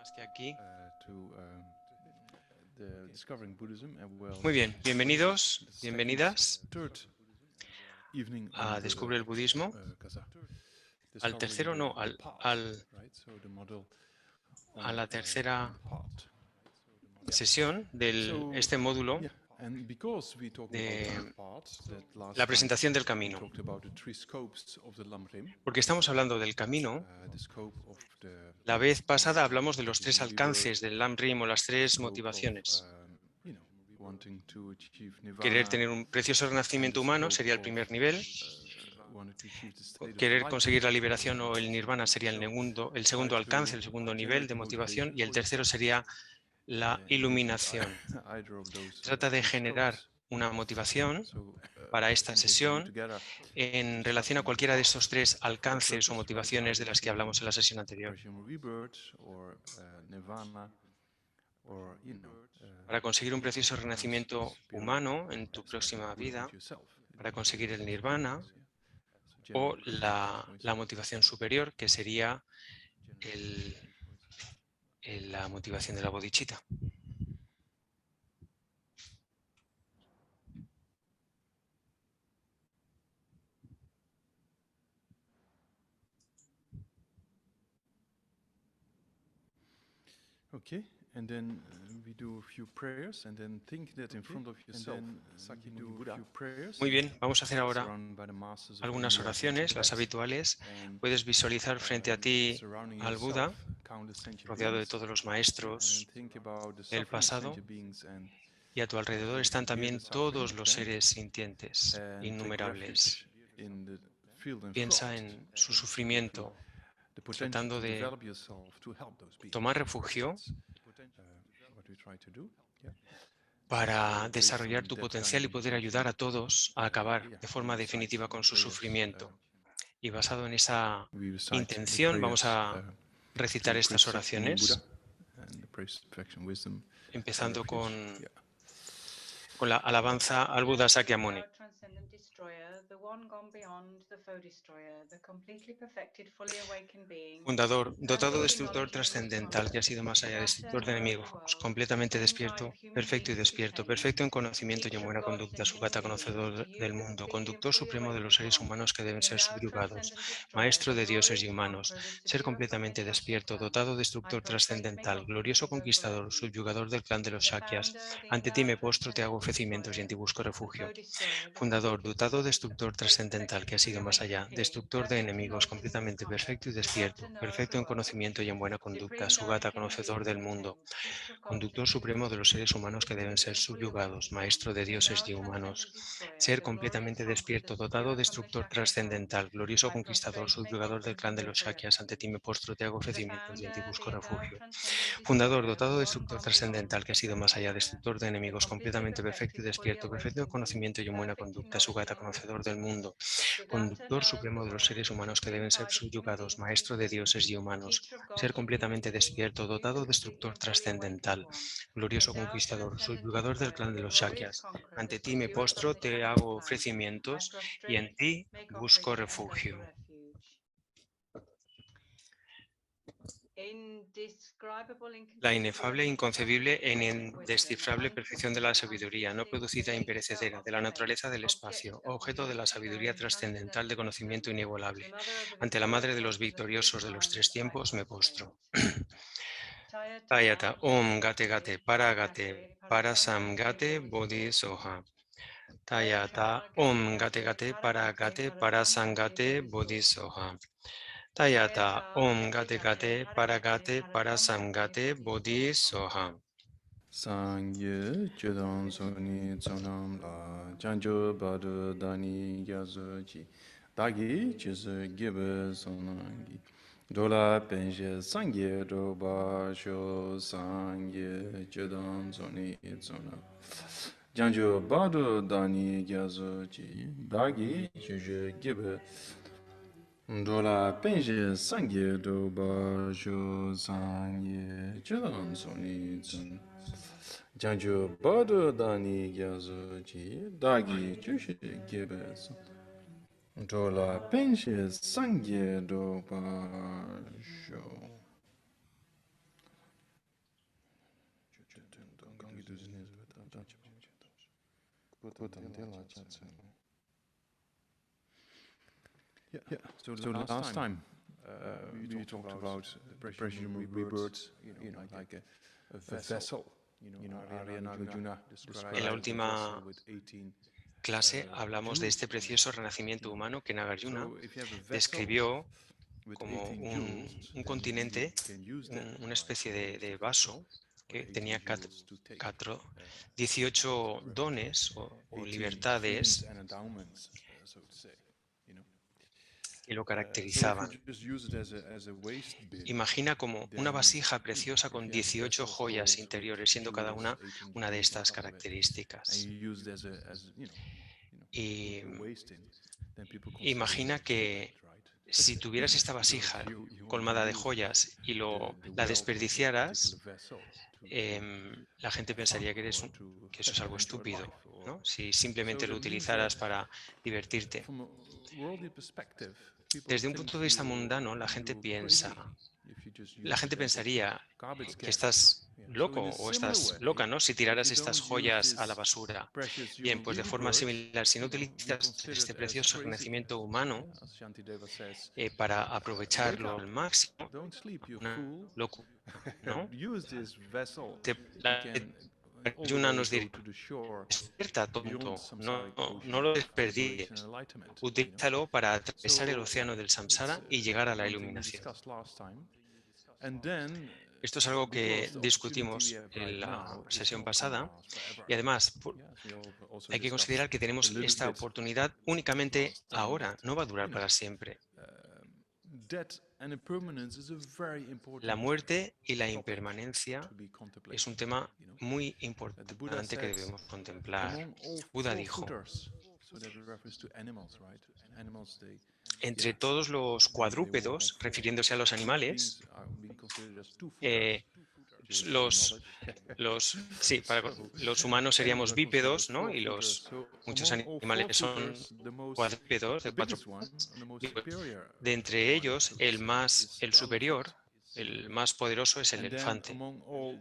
más que aquí. Muy bien, bienvenidos, bienvenidas a Descubre el Budismo. Al tercero, no, a la tercera sesión de este módulo de la presentación del camino. Porque estamos hablando del camino. La vez pasada hablamos de los tres alcances del Lam-Rim o las tres motivaciones. Querer tener un precioso renacimiento humano sería el primer nivel. Querer conseguir la liberación o el nirvana sería el segundo alcance, el segundo nivel de motivación, y el tercero sería la iluminación. Trata de generar una motivación para esta sesión en relación a cualquiera de estos tres alcances o motivaciones de las que hablamos en la sesión anterior. Para conseguir un precioso renacimiento humano en tu próxima vida, para conseguir el nirvana o la motivación superior, que sería la motivación de la bodhicitta. Okay, and then we do a few prayers, and then think that in front of yourself, Muy bien, vamos a hacer ahora algunas oraciones, las habituales. Puedes visualizar frente a ti al Buda, rodeado de todos los maestros del pasado, y a tu alrededor están también todos los seres sintientes, innumerables. Piensa en su sufrimiento, tratando de tomar refugio para desarrollar tu potencial y poder ayudar a todos a acabar de forma definitiva con su sufrimiento. Y basado en esa intención vamos a recitar estas oraciones, empezando con la alabanza al Buda Sakyamuni. Fundador, dotado, destructor, trascendental, que ha sido más allá, destructor de enemigos, completamente despierto, perfecto y despierto, perfecto en conocimiento y en buena conducta, Sugata, conocedor del mundo, conductor supremo de los seres humanos que deben ser subyugados, maestro de dioses y humanos, ser completamente despierto, dotado, destructor, trascendental, glorioso conquistador, subyugador del clan de los Shakyas, ante ti me postro, te hago ofrecimientos y en ti busco refugio. Fundador, dotado, destructor, trascendental, que ha sido más allá, destructor de enemigos, completamente perfecto y despierto, perfecto en conocimiento y en buena conducta, Sugata, conocedor del mundo, conductor supremo de los seres humanos que deben ser subyugados, maestro de dioses y humanos, ser completamente despierto, dotado, destructor, trascendental, glorioso conquistador, subyugador del clan de los Shakyas, ante ti me postro, te hago ofrecimientos y en ti busco refugio. Fundador, dotado, destructor, trascendental, que ha sido más allá, destructor de enemigos, completamente perfecto y despierto, perfecto en conocimiento y en buena conducta, Sugata, conocedor del mundo, conductor supremo de los seres humanos que deben ser subyugados, maestro de dioses y humanos, ser completamente despierto, dotado, destructor, trascendental, glorioso conquistador, subyugador del clan de los Shakyas. Ante ti me postro, te hago ofrecimientos y en ti busco refugio. La inefable, inconcebible e indescifrable perfección de la sabiduría, no producida e imperecedera, de la naturaleza del espacio, objeto de la sabiduría trascendental de conocimiento inigualable. Ante la Madre de los victoriosos de los tres tiempos me postro. Tayata Om Gate Gate Parasam Gate Bodhi Soha. Tayata Om Gate Gate Parasam Gate Bodhi Soha. Tayata Om Gate Gate Parasam Gate Bodhi Soha. Sangye Chodam Soni Tsonam La Chancho Badu Dani Gyazo Chi Dagi Chisu Gibe Sonangi Dola Penje Sangye Doba Sho Sangye Chodam Soni Tsonam Chancho Badu Dani Gyazo Chi Dagi Chisu Gibe Dola Penje Sangye Doba Sho Sangye Chodam Soni Tsonam Janju Badu Dani Gyazu Ji Dagi Chushi Gibes Dola Penshi Sangye Do Basho So the last time we talked about the precious rebirth, like a vessel. Arya Nagarjuna En la última with 18. clase hablamos de este precioso renacimiento humano que Nagarjuna So if you have a vessel describió with como 18 un jewels, then continente, you can use that una especie de vessel vaso que or 18 tenía jewels to take, 18 dones o 18 libertades freedoms and endowments, so to say, you know. que lo So if caracterizaban. you just use it as a waste bin, Imagina como una then, vasija preciosa if con you have a 18 vessel joyas filled interiores, with siendo cada jewels, una 18 una de jewels on estas top of it, and características. you use it as Y a waste bin, then people consider imagina you que stupid, right? si tuvieras esta Because vasija you only colmada de use joyas y the la wealth of that desperdiciaras, particular vessel to la gente have fun pensaría que, or to que eso es algo enjoy estúpido, life, or ¿no? Si simplemente so lo that means utilizaras that para divertirte. from a worldly perspective, people Desde un think punto de vista mundano, la gente you're crazy piensa, if you just la use gente it as a pensaría garbage que can. estás Yeah. So loco in a o similar estás way, loca, ¿no? Si if tiraras you estas don't use joyas a la this basura. precious Bien, human pues de forma rebirth, similar, si no you utilizas consider este it as precioso crazy. renacimiento humano Yeah, as Shantideva says, para wake aprovecharlo up, al máximo, don't sleep, you una fool. locura, ¿no? Use this vessel. You La can all the Arjuna way nos go diría, to the shore despierta, beyond tonto, samsaric no ocean lo of liberation desperdicies. and enlightenment. Utilízalo para atravesar el So océano del it's samsara y llegar a la one thing we iluminación. discussed last time. And then, Esto es algo que because the opportunity we discutimos have en right la now is sesión not gonna pasada last forever. y además Yes, we also hay que discussed considerar que a tenemos little esta bit oportunidad únicamente last time ahora, that, no va a durar you know, para siempre. Death and impermanence is a very important La muerte y la topic impermanencia to be contemplated, es un tema you know. muy The Buddha importante que said, debemos contemplar. among all Buda four dijo, footers, so that refers to animals, right? Animals, they, entre todos los they walk on cuadrúpedos, four. refiriéndose a los Human animales, beings are being considered as two-footers, eh, just for your knowledge. sí, los humanos seríamos Animals are considered bípedos, as ¿no? Y four-footers. So muchos among all animales son four-footers, cuadrúpedos, the de cuatro biggest one, patas. and the most Y, pues, superior de entre one, ellos, so to say, is el the superior, elephant. el más poderoso es el And then elefante. among all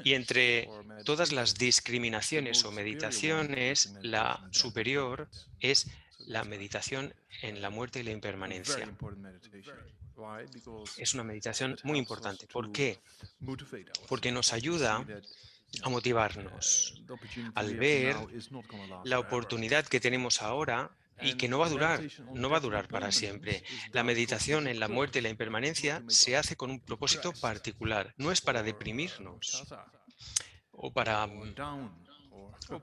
Y discriminations entre or todas las meditations, discriminaciones the o most superior one is meditaciones, the la meditation on death and superior impermanence. es So la that's meditación en la muerte y la a very impermanencia. important meditation. Why? Because Es una meditación it muy helps us importante. to ¿Por qué? motivate Porque nos ourselves, to see ayuda that, a motivarnos the opportunity al we have ver now is not going to last la forever. oportunidad que tenemos ahora y que And no va a durar, meditation on no va a death and durar para siempre. impermanence is La done for a meditación en la particular muerte y la purpose. It's not impermanencia to make se us hace con un propósito depressed particular. No es para or deprimirnos tasa, o para, or down, or, or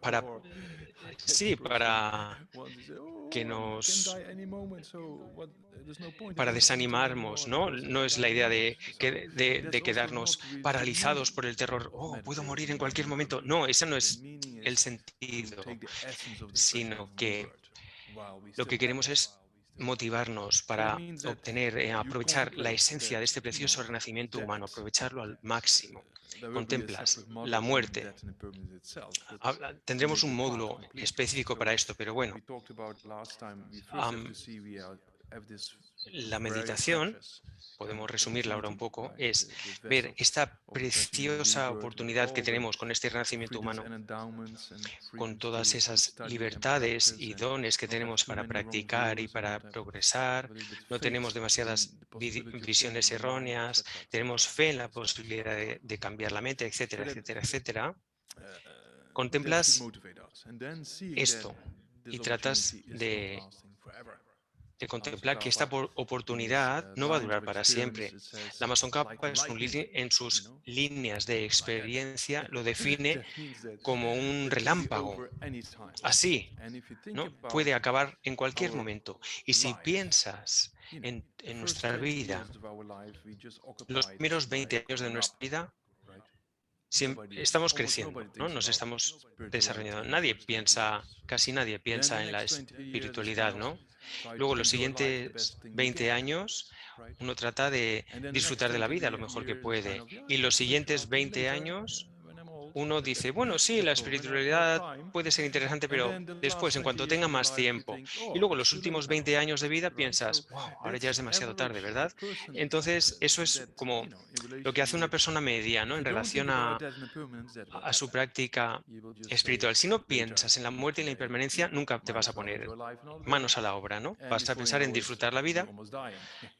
sí, para want to say, oh, que I can nos die any moment, so what, there's no point para in meditating desanimarnos, anymore ¿no? because I No can es die la any idea moment. So de that's also quedarnos not really the paralizados meaning por el terror. of Oh, puedo morir en meditating cualquier on momento. impermanence. No, ese no The es meaning el is to sentido, take the essence of the pressure sino of que rebirth while we lo still que have queremos it. es motivarnos So that para means that obtener, you aprovechar la contemplate esencia that, de este precioso renacimiento humano, death, aprovecharlo al máximo. there will be a Contemplas separate la module on muerte. death and impermanence itself, but to Tendremos make un the part módulo complete. específico So para esto, pero bueno, we talked about last time, we first have to see we have this la very meditación, precious podemos resumirla ahora un opportunity, poco, right? es The ver vessel esta of the precious human preciosa rebirth with oportunidad que all the tenemos con este renacimiento freedoms humano, and endowments and con freedoms todas to esas study and libertades practice y and dones que not have tenemos too para many wrong practicar y views and para not have progresar. a little bit No faith tenemos in demasiadas the possibility of visiones changing the mind, erróneas, etc., etc., tenemos fe en la etc. posibilidad de cambiar la mente, etcétera, So that etcétera, etcétera. that should Contemplas motivate us. And then seeing that esto this y tratas opportunity is not lasting forever. de contemplar que esta Tsongkhapa, in his oportunidad no va a lines durar of para experience, siempre. it says, Lama Tsongkhapa like lightning, en sus líneas de like that. experiencia lo define That means that como un it can be relámpago. over any time. Así, And if you think ¿no? about Puede acabar en cualquier our momento. Y si life, piensas you know, en the first nuestra 20 vida, years of our life, we just los occupied primeros by 20 años de growing nuestra up, vida, right? estamos Almost creciendo, nobody ¿no? thinks Nos about estamos spirituality desarrollando. in the Nadie first 20 piensa, years. casi nadie Then piensa the en la next 20 years is espiritualidad, kind ¿no? of try Luego, to los enjoy life the siguientes best thing you 20 can, años, right? uno trata de And then the next disfrutar de la 20 vida lo mejor que years is puede. kind of, yeah, Y los siguientes spirituality 20 later, años, when I'm old. uno dice, bueno, sí, la espiritualidad puede ser interesante, pero después, en cuanto tenga más tiempo, y luego los últimos 20 años de vida piensas, wow, ahora ya es demasiado tarde, ¿verdad? Entonces, eso es como lo que hace una persona media, ¿no? En relación a su práctica espiritual. Si no piensas en la muerte y la impermanencia, nunca te vas a poner manos a la obra, ¿no? Vas a pensar en disfrutar la vida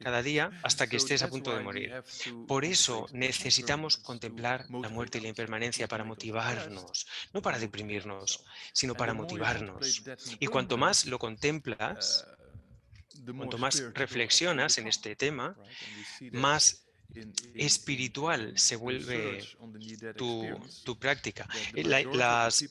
cada día hasta que estés a punto de morir. Por eso necesitamos contemplar la muerte y la impermanencia para motivarnos, no para deprimirnos, sino para motivarnos. Y cuanto más lo contemplas, cuanto más reflexionas en este tema, más espiritual se vuelve tu práctica. Las,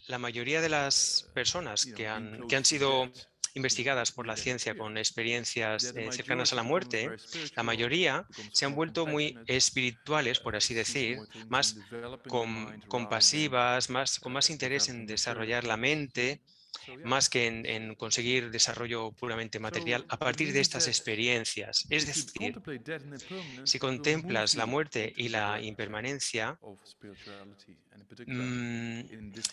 la mayoría de las personas que han sido investigadas por la ciencia con experiencias cercanas a la muerte, la mayoría se han vuelto muy espirituales, por así decir, más compasivas, con más interés en desarrollar la mente, más que en conseguir desarrollo puramente material a partir de estas experiencias. Es decir, si contemplas la muerte y la impermanencia,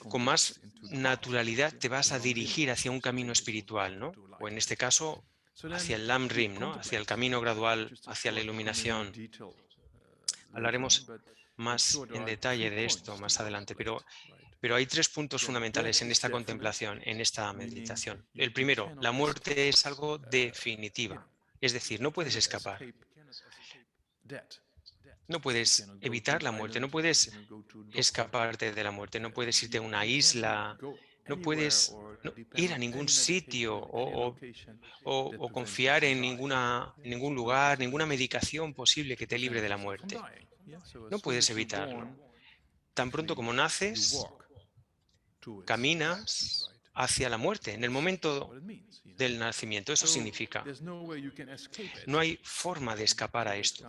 con más naturalidad te vas a dirigir hacia un camino espiritual, ¿no? O en este caso, hacia el Lam Rim, ¿no? Hacia el camino gradual, hacia la iluminación. Hablaremos más en detalle de esto más adelante, pero hay tres puntos fundamentales en esta contemplación, en esta meditación. El primero, la muerte es algo definitiva, es decir, no puedes escapar. No puedes evitar la muerte, no puedes escaparte de la muerte, no puedes irte a una isla, no puedes ir a ningún sitio o confiar en ningún lugar, ninguna medicación posible que te libre de la muerte. No puedes evitarlo. Tan pronto como naces, caminas hacia la muerte, en el momento del nacimiento. Eso significa, no hay forma de escapar a esto.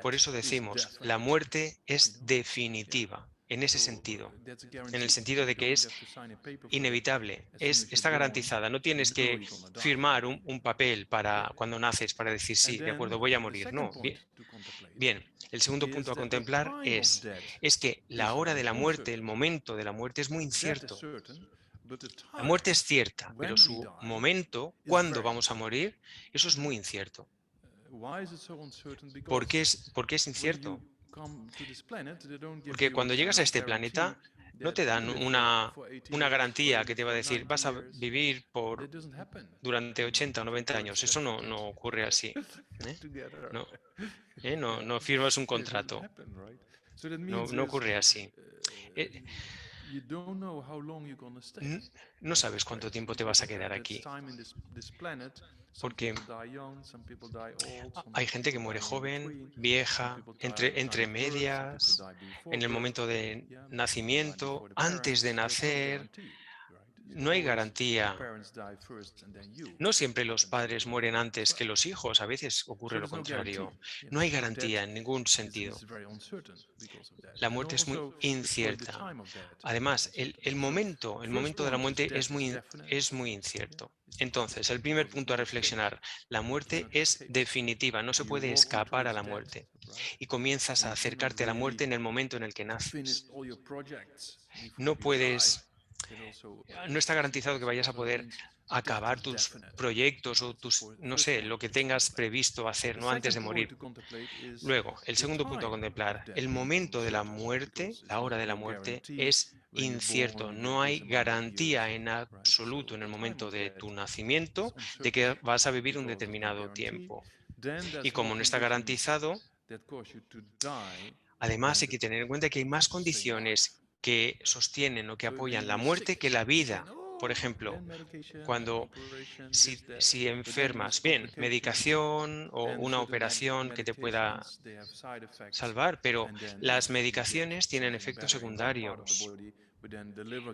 Por eso decimos, la muerte es definitiva, en ese sentido, en el sentido de que es inevitable, está garantizada. No tienes que firmar un papel para cuando naces para decir, sí, de acuerdo, voy a morir. No, bien. El segundo punto a contemplar es que la hora de la muerte, el momento de la muerte es muy incierto. La muerte es cierta, pero su momento, cuándo vamos a morir, eso es muy incierto. ¿Por qué es incierto? Porque cuando llegas a este planeta no te dan una garantía que te va a decir vas a vivir durante 80 o 90 años. Eso no ocurre así. No, no firmas un contrato. No ocurre así. Eh, No sabes cuánto tiempo te vas a quedar aquí. Porque hay gente que muere joven, vieja, entre medias, en el momento de nacimiento, antes de nacer. No hay garantía. No siempre los padres mueren antes que los hijos, a veces ocurre lo contrario. No hay garantía en ningún sentido. La muerte es muy incierta. Además, el momento de la muerte es muy incierto. Entonces, el primer punto a reflexionar, la muerte es definitiva, no se puede escapar a la muerte. Y comienzas a acercarte a la muerte en el momento en el que naces. No está garantizado que vayas a poder acabar tus proyectos o no sé, lo que tengas previsto hacer, ¿no? Antes de morir. Luego, el segundo punto a contemplar, el momento de la muerte, la hora de la muerte, es incierto. No hay garantía en absoluto en el momento de tu nacimiento de que vas a vivir un determinado tiempo. Y como no está garantizado, además hay que tener en cuenta que hay más condiciones que sostienen o que apoyan la muerte que la vida. Por ejemplo, si enfermas, bien, medicación o una operación que te pueda salvar, pero las medicaciones tienen efectos secundarios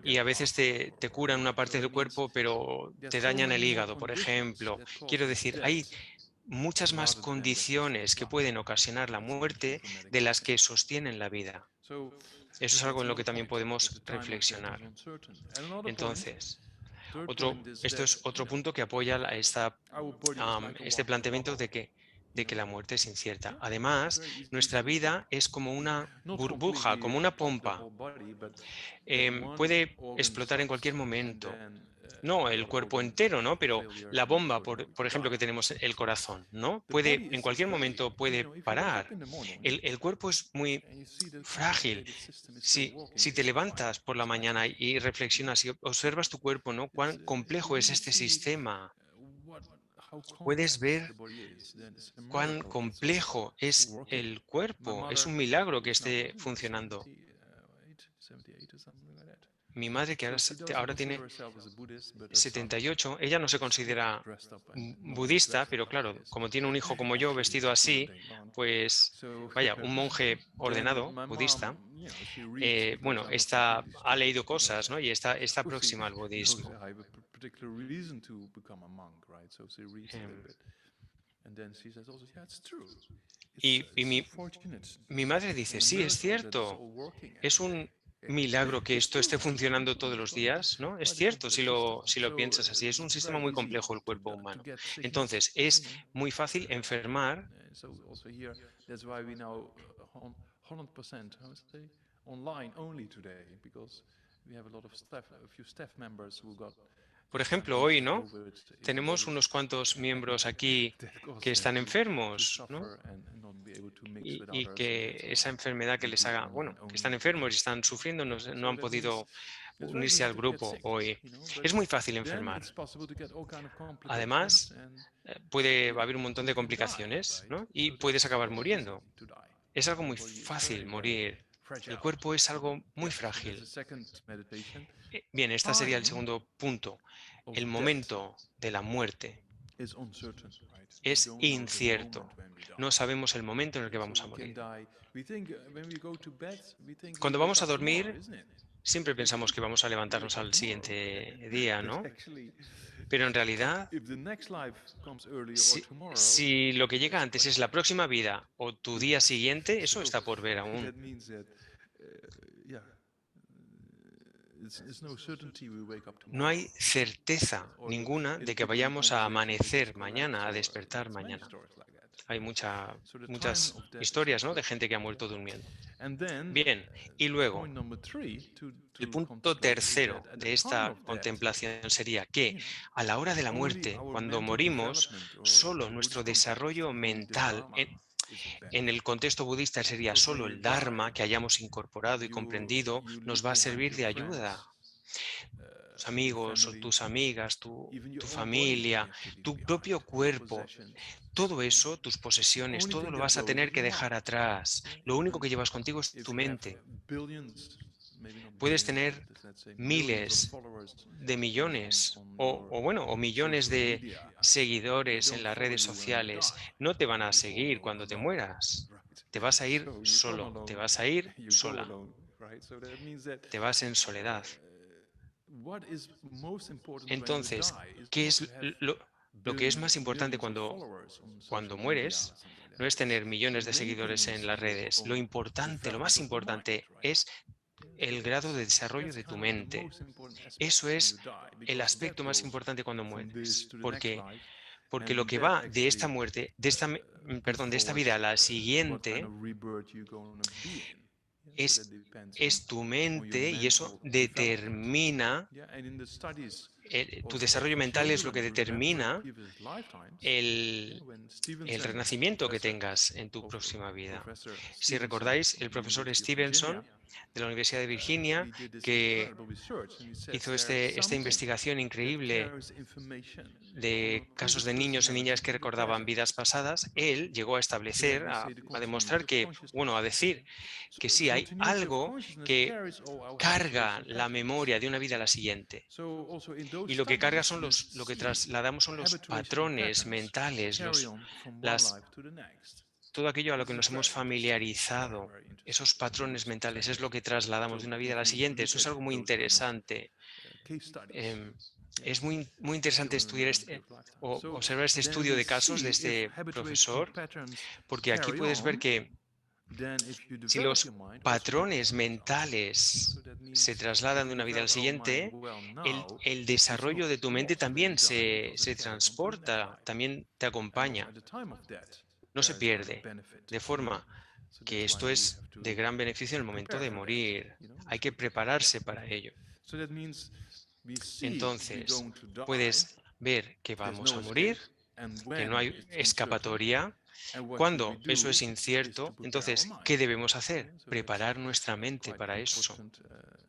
y a veces te curan una parte del cuerpo, pero te dañan el hígado, por ejemplo. Quiero decir, hay muchas más condiciones que pueden ocasionar la muerte de las que sostienen la vida. Eso es algo en lo que también podemos reflexionar. Entonces, esto es otro punto que apoya este planteamiento de que de que la muerte es incierta. Además, nuestra vida es como una burbuja, como una pompa. Puede explotar en cualquier momento. No el cuerpo entero, ¿no? Pero la bomba, por ejemplo, que tenemos el corazón, ¿no? Puede, en cualquier momento puede parar. El cuerpo es muy frágil. Si te levantas por la mañana y reflexionas y observas tu cuerpo, ¿no? Cuán complejo es este sistema. Puedes ver cuán complejo es el cuerpo. Es un milagro que esté funcionando. Mi madre, que ahora tiene 78, ella no se considera budista, pero claro, como tiene un hijo como yo vestido así, pues vaya, un monje ordenado budista, bueno, ha leído cosas, ¿no? Y está próxima al budismo. Em, y mi madre dice, sí, es cierto, es un milagro que esto esté funcionando todos los días, ¿no? Es cierto, si lo piensas así, es un sistema muy complejo el cuerpo humano. Entonces, es muy fácil enfermar. Por ejemplo, hoy, ¿no? Tenemos unos cuantos miembros aquí que están enfermos, ¿no? Y que esa enfermedad que les haga, bueno, que están enfermos y están sufriendo, no han podido unirse al grupo hoy. Es muy fácil enfermar. Además, puede haber un montón de complicaciones, ¿no? Y puedes acabar muriendo. Es algo muy fácil morir. El cuerpo es algo muy frágil. Bien, este sería el segundo punto. El momento de la muerte es incierto. No sabemos el momento en el que vamos a morir. Cuando vamos a dormir, siempre pensamos que vamos a levantarnos al siguiente día, ¿no? Pero en realidad, si lo que llega antes es la próxima vida o tu día siguiente, eso está por ver aún. No hay certeza ninguna de que vayamos a amanecer mañana, a despertar mañana. Hay muchas historias, ¿no?, de gente que ha muerto durmiendo. Bien, y luego, el punto tercero de esta contemplación sería que a la hora de la muerte, cuando morimos, solo nuestro desarrollo mental, en el contexto budista sería solo el Dharma que hayamos incorporado y comprendido, nos va a servir de ayuda. Tus amigos o tus amigas, tu familia, tu propio cuerpo, todo eso, tus posesiones, todo lo vas a tener que dejar atrás. Lo único que llevas contigo es tu mente. Puedes tener miles de millones o millones de seguidores en las redes sociales. No te van a seguir cuando te mueras. Te vas a ir solo, te vas a ir sola, te vas en soledad. Entonces, ¿qué es lo que es más importante cuando mueres? No es tener millones de seguidores en las redes. Lo importante, lo más importante es el grado de desarrollo de tu mente. Eso es el aspecto más importante cuando mueres, porque lo que va de esta muerte, perdón, de esta vida a la siguiente es tu mente, y eso determina, tu desarrollo mental es lo que determina el renacimiento que tengas en tu próxima vida. Si recordáis, el profesor Stevenson de la Universidad de Virginia, que hizo esta investigación increíble de casos de niños y niñas que recordaban vidas pasadas, él llegó a establecer, a demostrar que, bueno, a decir que sí, hay algo que carga la memoria de una vida a la siguiente. Y lo que carga lo que trasladamos son los patrones mentales, todo aquello a lo que nos hemos familiarizado. Esos patrones mentales es lo que trasladamos de una vida a la siguiente. Eso es algo muy interesante. Es muy interesante estudiar o observar este estudio de casos de este profesor, porque aquí puedes ver que si los patrones mentales se trasladan de una vida a la siguiente, el desarrollo de tu mente también se transporta, también te acompaña. no se there is great pierde, benefit. de forma So que that's why esto we es have de to gran beneficio en el momento prepare de for that. morir. You know, Hay that's que what, prepararse yeah. para ello. So that means we see we're Entonces, going to die. puedes ver que There's vamos no a escape, morir, and que no when hay it's uncertain, escapatoria. and what should we Cuando eso es do is to incierto, prepare our entonces, ¿qué mind. debemos hacer? Yeah, so Preparar nuestra that's mente quite para eso. important.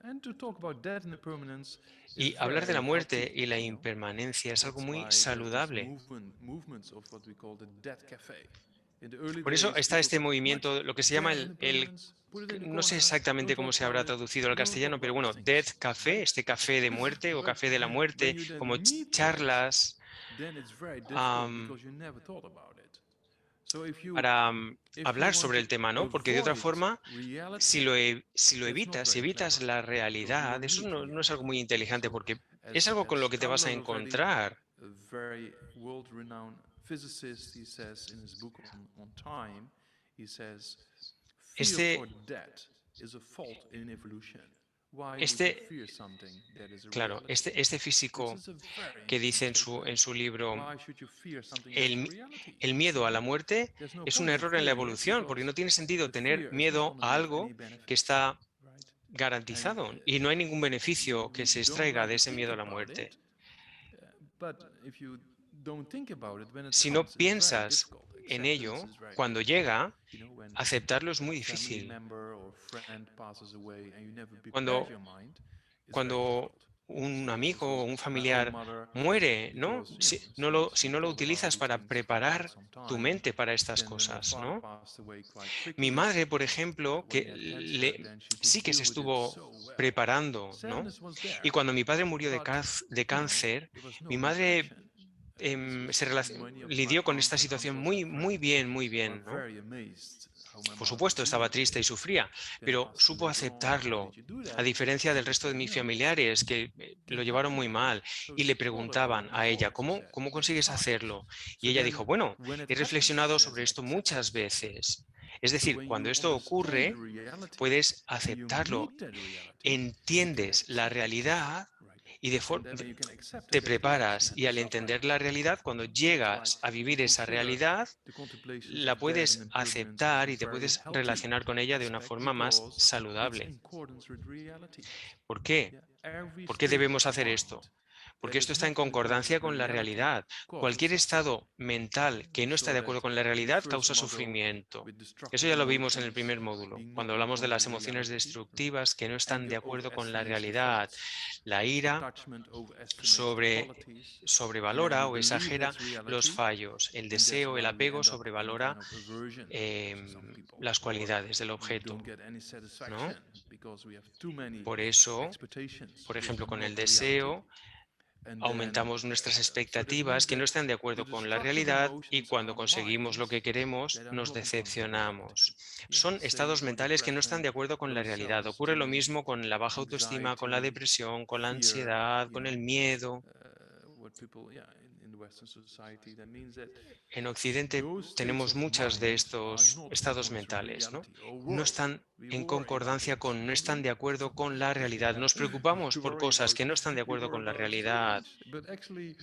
And to talk about death and impermanence is Y hablar de la very muerte healthy. y la You know, impermanencia es algo that's muy why there are these saludable. movements of what we call the death cafe. In the early Por eso days, está people este said, "What? movimiento, lo que se llama Death and impermanence? Put it in the no sé corner. exactamente Don't cómo talk se habrá about it. traducido al Don't talk castellano, pero about these bueno, things." Death Café, Right? este café de muerte o But café de la when muerte, you then como meet that, charlas then it's very difficult am, because you never thought about it. So para if you hablar want sobre el to tema, ¿no? Porque de otra avoid forma, si reality, lo, si lo that's not evitas, si very evitas clever la because you realidad, don't eso meet no es algo reality. muy inteligente So porque es algo con lo as que te Carl vas a Rovelli, encontrar. a very world-renowned physicist, he says in his book on time, he says, fear Este, for death is a fault in evolution. Why would you este, fear something that is a claro, reality? este This físico is a very que interesting dice statement. en su libro, Why should you fear something that is a el, reality? el miedo a la muerte There's no es un point in error en la fearing it evolución, porque because no tiene sentido the tener fear is not miedo going to a give any algo que benefit, está right? And garantizado y no hay ningún beneficio que we se don't extraiga like de to ese think miedo a la about muerte. it, but if you don't think about it when it Si no comes, it's very piensas difficult. en Acceptance ello, is very cuando difficult. llega, You know, when aceptarlo es a muy family difícil. member or friend passes away and you never prepared Cuando, your mind, it's very cuando difficult. un So amigo o un my own familiar mother, muere, ¿no? because Si she no lo thought about utilizas these para things for quite preparar some tu time. mente para estas Then when my cosas, father ¿no? passed away quite Mi quickly, madre, por ejemplo, when he had cancer, then she could sí que se deal with it estuvo so well. preparando, ¿no? Sadness was Y there, cuando mi padre murió but de you know, cáncer, there was mi no madre depression. So many of my lidió con esta aunts and situación uncles and muy friends bien, were ¿no? very amazed how my Por mother could supuesto, deal estaba with triste y it. sufría, Then I pero asked them supo later on, why did aceptarlo, you do a that? diferencia del And they resto de said, mis you know, familiares que can lo llevaron muy happen. mal So y she le thought about preguntaban it a ella, before, she said, ¿cómo and consigues tried it. hacerlo? Y So ella dijo, then bueno, when it he reflexionado happens, sobre there's esto muchas acceptance. veces. Es So decir, when cuando you esto understand the ocurre, reality puedes and you aceptarlo, meet that reality, you can entiendes la accept it. realidad Right. y And then when you can accept te it, that relax preparas. and Y the al suffering. entender la realidad, cuando That's why llegas a we vivir esa consider realidad, the contemplations la of death and puedes impermanence as aceptar a y te very puedes healthy relacionar con ella de una aspect forma más because it's saludable. in accordance with reality. ¿Por qué? Yeah, every ¿Por qué state debemos of hacer esto? mind Porque that esto is está en not in accordance concordancia with con la reality realidad. causes Cualquier suffering. estado mental que no está So de that acuerdo con la in the realidad first causa model, sufrimiento. with Eso destructive ya lo vimos en el emotions primer módulo, being not cuando in hablamos de accordance las with emociones reality, destructivas que no están de anger acuerdo con la overestimates the realidad. faults, La ira attachment overestimates the qualities, and then sobrevalora we o believe exagera that's los reality, fallos. El and that's deseo, el why we apego end up in kind sobrevalora of aversion to some people, las or cualidades del we objeto, don't get any ¿no? satisfaction because we have too many Por eso, expectations por with ejemplo, con el not reality. deseo, And then, aumentamos nuestras so that means expectativas que no that están de the acuerdo con la destructive realidad y emotions cuando are conseguimos lo que minds queremos that are nos not in accordance with reality. decepcionamos. Yeah, Son same estados for mentales que no están de depression, acuerdo con la low realidad. Ocurre lo self-esteem, mismo con la baja autoestima, con la anxiety, depresión, con la fear, ansiedad, you con know, el miedo. what people, yeah, in the Western society, that means that En Occidente those states tenemos of muchos de mind are estos not in estados accordance with mentales, ¿no? reality, or No worry. están We en worry about concordancia things, no don't están we? de acuerdo con la realidad. Nos preocupamos we por worry cosas about que no están de we acuerdo worry con la about so realidad. much, but actually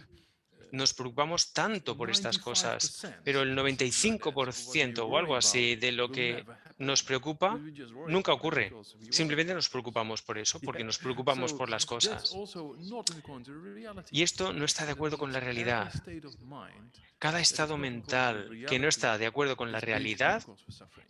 Nos preocupamos tanto por estas cosas, 95% pero el or something like that, of what we 95% o worry algo about así de lo will que never happen. nos But preocupa we just worry nunca about it ocurre. because we worry Simplemente about nos it. preocupamos por eso, porque Yeah. nos preocupamos So por las that's cosas. also not in accordance with reality. Y esto no está de So that acuerdo con means la every realidad. state of mind Cada that is estado not in accordance with mental que no reality está de acuerdo con la is basically a realidad cause for suffering.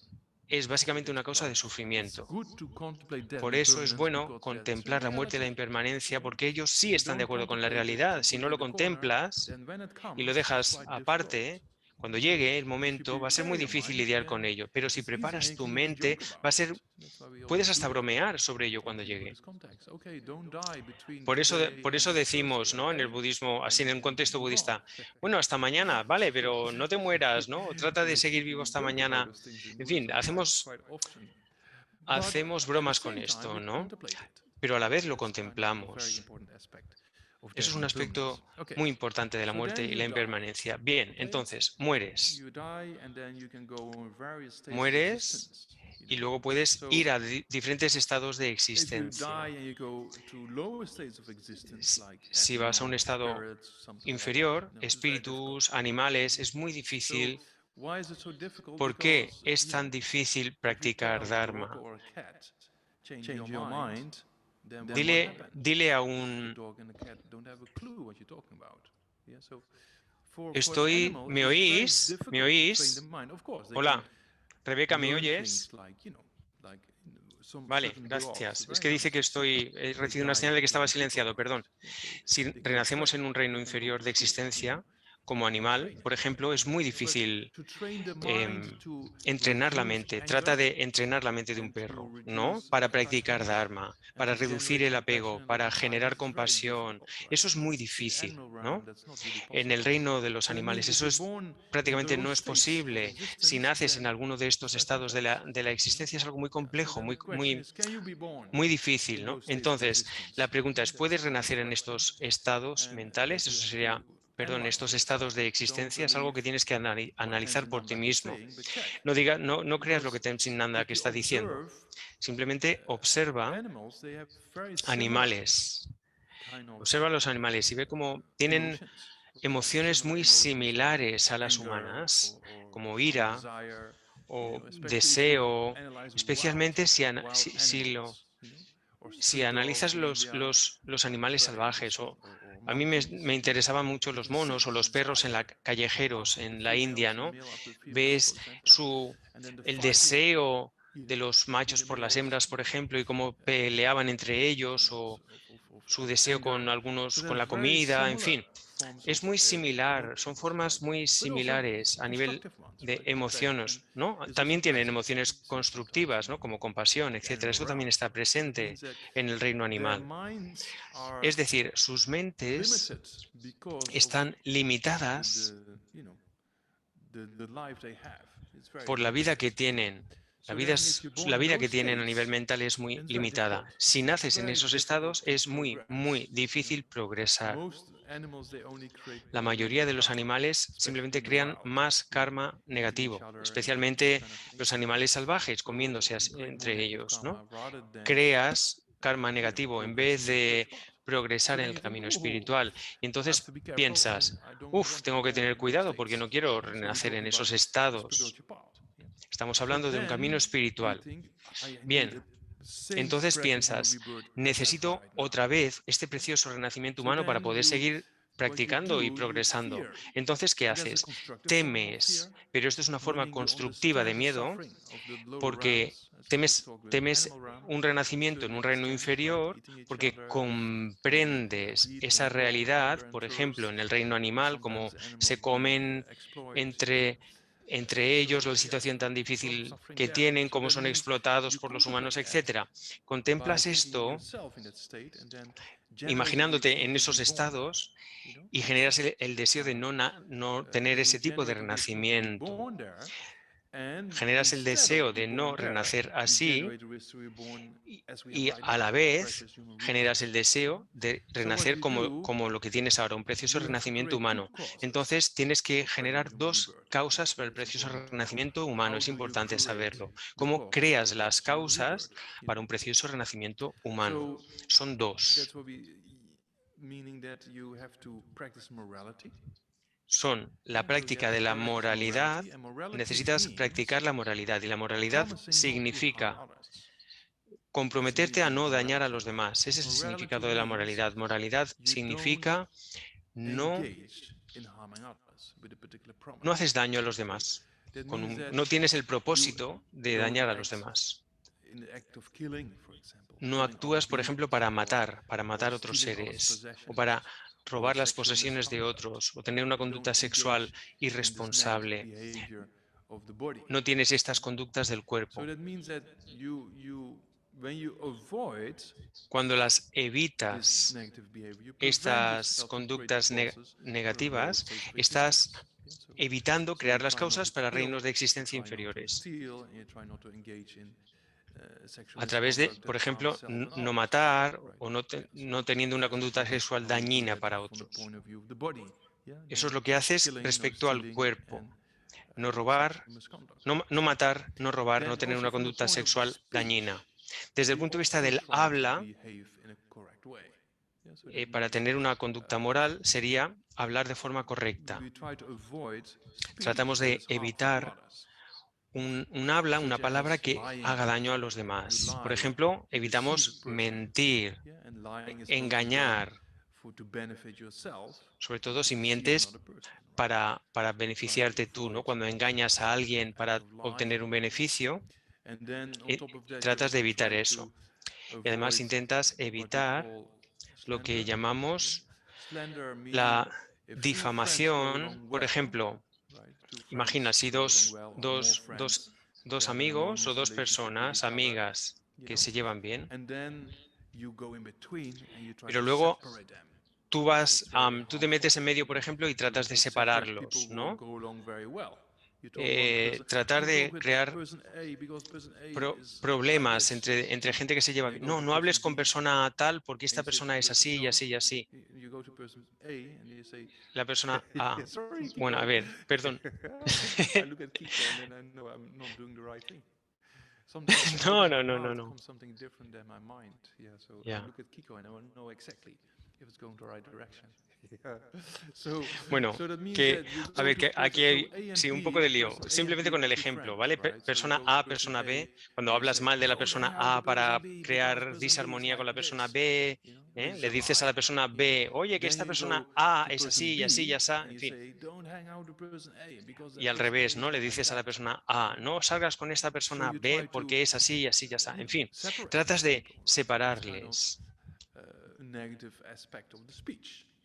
es So básicamente that's una causa why de it's sufrimiento. good to contemplate death Por and eso es impermanence bueno because that is a contemplar la muerte y la reality. impermanencia, Yeah. porque ellos If sí you están de don't acuerdo con la contemplate it realidad. and Si put no it lo in the corner, contemplas then when it y lo comes, it's dejas quite aparte, difficult. cuando Yeah. llegue el If you momento va a ser prepare muy your difícil mind, lidiar con then ello. Pero si it's easy and preparas you tu can even mente, joke va a about ser, it. That's why we puedes always hasta do that bromear sobre ello cuando in the llegue. Buddhist context. Okay, don't die between Por today por eso and Thursday, decimos, ¿no? En el okay? budismo, así en un And contexto move on. budista, bueno, hasta mañana, vale, So pero no te mueras, ¿no? Trata de seguir vivo we hasta joke about mañana. those things in En fin, Buddhism quite often. But hacemos at the bromas con same time, esto, we ¿no? contemplate it. Pero a la vez lo That's kind of a very contemplamos. important aspect of Eso death es and un impermanence. aspecto Okay, muy importante de la so muerte then y you la die. impermanencia. Bien, Okay, entonces, mueres. you die, and then you can go in various states of Mueres existence. You y know, luego puedes ir so a diferentes estados de if you existencia. die and you go to lower states of existence, like Si vas a un animals, estado spirits, something like that, inferior, no, it's very difficult. espíritus, animales, es muy So difícil ¿Por qué es tan difícil practicar Dharma? Dile a un... ¿Me oís? ¿Me oís? Hola, Rebeca, ¿me oyes? Vale, gracias. Es que dice que he recibido una señal de que estaba silenciado, perdón. Si renacemos en un reino inferior de existencia, como animal, por ejemplo, es muy difícil entrenar la mente. Trata de entrenar la mente de un perro, ¿no? Para practicar Dharma, para reducir el apego, para generar compasión. Eso es muy difícil, ¿no? En el reino de los animales. Eso es prácticamente no es posible. Si naces en alguno de estos estados de la existencia es algo muy complejo, muy difícil, ¿no? Entonces, la pregunta es, ¿puedes renacer en estos estados mentales? Eso sería, perdón, estos estados de existencia. Es algo que tienes que analizar por ti mismo. No creas lo que Tenzin Nanda que está diciendo. Simplemente observa animales. Observa los animales y ve cómo tienen emociones muy similares a las humanas, como ira o deseo, especialmente si analizas los animales salvajes. A mí me interesaban mucho los monos o los perros callejeros en la India, ¿no? Ves el deseo de los machos por las hembras, por ejemplo, y cómo peleaban entre ellos, o su deseo con la comida, en fin. Es muy similar, son formas muy similares a nivel de emociones, ¿no? También tienen emociones constructivas, ¿no? Como compasión, etcétera. Eso también está presente en el reino animal. Es decir, sus mentes están limitadas por la vida que tienen. La vida que tienen a nivel mental es muy limitada. Si naces en esos estados es muy difícil progresar. La mayoría de los animales simplemente crean más karma negativo, especialmente los animales salvajes, comiéndose entre ellos, ¿no? Creas karma negativo en vez de progresar en el camino espiritual. Y entonces piensas, tengo que tener cuidado porque no quiero renacer en esos estados. Estamos hablando de un camino espiritual. Bien, entonces piensas, necesito otra vez este precioso renacimiento humano para poder seguir practicando y progresando. Entonces, ¿qué haces? Temes, pero esto es una forma constructiva de miedo, porque temes un renacimiento en un reino inferior, porque comprendes esa realidad, por ejemplo, en el reino animal, como se comen entre ellos, la situación tan difícil que tienen, cómo son explotados por los humanos, etcétera. Contemplas esto, imaginándote en esos estados, y generas el deseo de no tener ese tipo de renacimiento. Generas el deseo de no renacer así y a la vez generas el deseo de renacer como lo que tienes ahora, un precioso renacimiento humano. Entonces tienes que generar dos causas para el precioso renacimiento humano. Es importante saberlo. ¿Cómo creas las causas para un precioso renacimiento humano? Son dos. Son la práctica de la moralidad. Necesitas practicar la moralidad, y la moralidad significa comprometerte a no dañar a los demás. Ese es el significado de la moralidad. Moralidad significa no haces daño a los demás. No tienes el propósito de dañar a los demás. No actúas, por ejemplo, para matar otros seres, o para robar las posesiones de otros, o tener una conducta sexual irresponsable. No tienes estas conductas del cuerpo. Cuando las evitas, estas conductas negativas, estás evitando crear las causas para reinos de existencia inferiores. A través de, por ejemplo, no matar o no teniendo una conducta sexual dañina para otros. Eso es lo que haces respecto al cuerpo. No robar, no matar, no robar, no tener una conducta sexual dañina. Desde el punto de vista del habla, para tener una conducta moral sería hablar de forma correcta. Tratamos de evitar una palabra que haga daño a los demás. Por ejemplo, evitamos mentir, engañar, sobre todo si mientes para beneficiarte tú, ¿no? Cuando engañas a alguien para obtener un beneficio, tratas de evitar eso. Y además intentas evitar lo que llamamos la difamación. Por ejemplo, imagina si dos amigos o dos personas, amigas, que se llevan bien, pero luego tú te metes en medio, por ejemplo, y tratas de separarlos, ¿no? Tratar de crear problemas entre gente que se lleva bien. No, no hables con persona tal porque esta persona es así y así y así. La persona A. Bueno, a ver, perdón. No, no, no, no, no. Ya. Bueno, a ver, que aquí hay sí, un poco de lío. Simplemente con el ejemplo, ¿vale? Persona A, persona B. Cuando hablas mal de la persona A para crear disarmonía con la persona B, le dices a la persona B, oye, que esta persona A es así y así y así, en fin. Y al revés, ¿no? Le dices a la persona A, no salgas con esta persona B porque es así y así y así. En fin, tratas de separarles.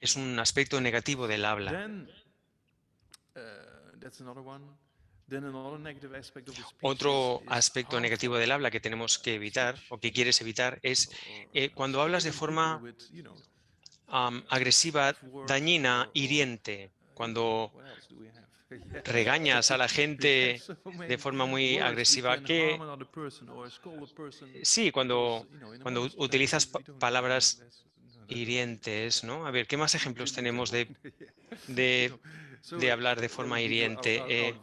Es un aspecto negativo del habla. Otro aspecto negativo del habla que tenemos que evitar o que quieres evitar es cuando hablas de forma agresiva, dañina, hiriente, cuando regañas a la gente de forma muy agresiva, sí, cuando utilizas palabras hirientes, ¿no? A ver, ¿qué más ejemplos tenemos de hablar de forma hiriente?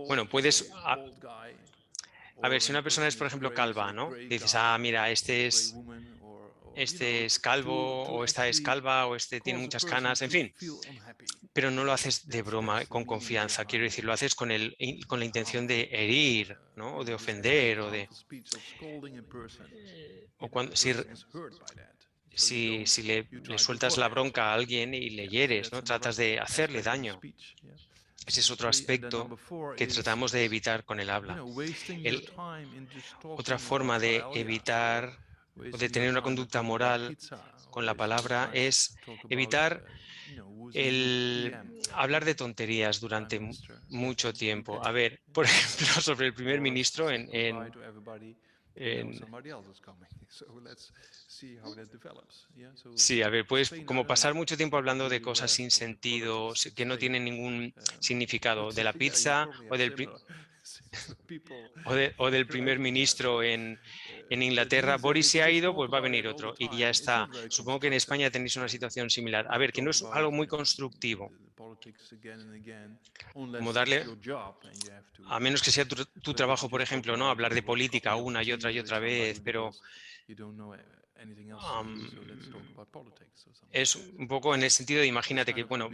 Bueno, puedes, a ver, si una persona es, por ejemplo, calva, ¿no? Dices, mira, este es calvo, o esta es calva, o este tiene muchas canas, en fin. Pero no lo haces de broma, con confianza. Quiero decir, lo haces con la intención de herir, ¿no? O de ofender, o cuando, si le sueltas la bronca a alguien y le hieres, ¿no? Tratas de hacerle daño. Ese es otro aspecto que tratamos de evitar con el habla. Otra forma de evitar o de tener una conducta moral con la palabra es evitar el hablar de tonterías durante mucho tiempo. A ver, por ejemplo, sobre el primer ministro Sí, a ver, puedes como pasar mucho tiempo hablando de cosas sin sentido, que no tienen ningún significado, de la pizza o del primer ministro en Inglaterra. Boris se ha ido, pues va a venir otro y ya está. Supongo que en España tenéis una situación similar. A ver, que no es algo muy constructivo. Como darle, a menos que sea tu trabajo, por ejemplo, ¿no? Hablar de política una y otra vez, pero es un poco en el sentido de imagínate que, bueno,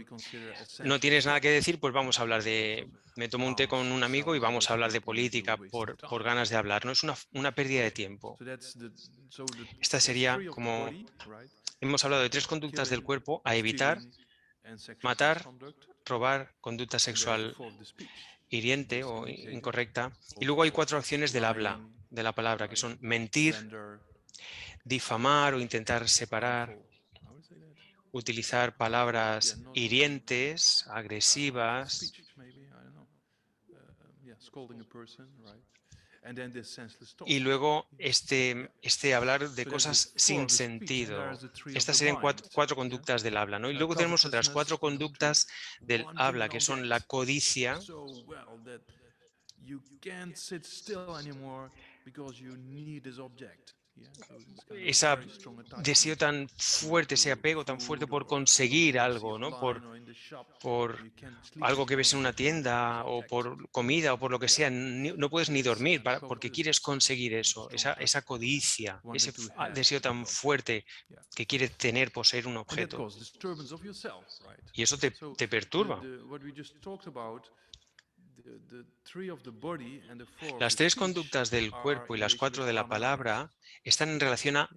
no tienes nada que decir, pues vamos a hablar me tomo un té con un amigo y vamos a hablar de política por ganas de hablar, ¿no? Es una pérdida de tiempo. Esta sería como, hemos hablado de 3 conductas del cuerpo a evitar: matar, robar, conducta sexual hiriente o incorrecta. Y luego hay 4 acciones del habla, de la palabra, que son mentir, difamar o intentar separar, utilizar palabras hirientes, agresivas, y luego hablar de cosas sin sentido. Estas serían 4 conductas del habla, ¿no? Y luego tenemos otras 4 conductas del habla, que son la codicia, ese deseo tan fuerte, ese apego tan fuerte por conseguir algo, ¿no? Por algo que ves en una tienda o por comida o por lo que sea, no puedes ni dormir porque quieres conseguir eso, esa codicia, ese deseo tan fuerte que quiere tener, poseer un objeto. Y eso te perturba. Las 3 conductas del cuerpo y las 4 de la palabra están en relación a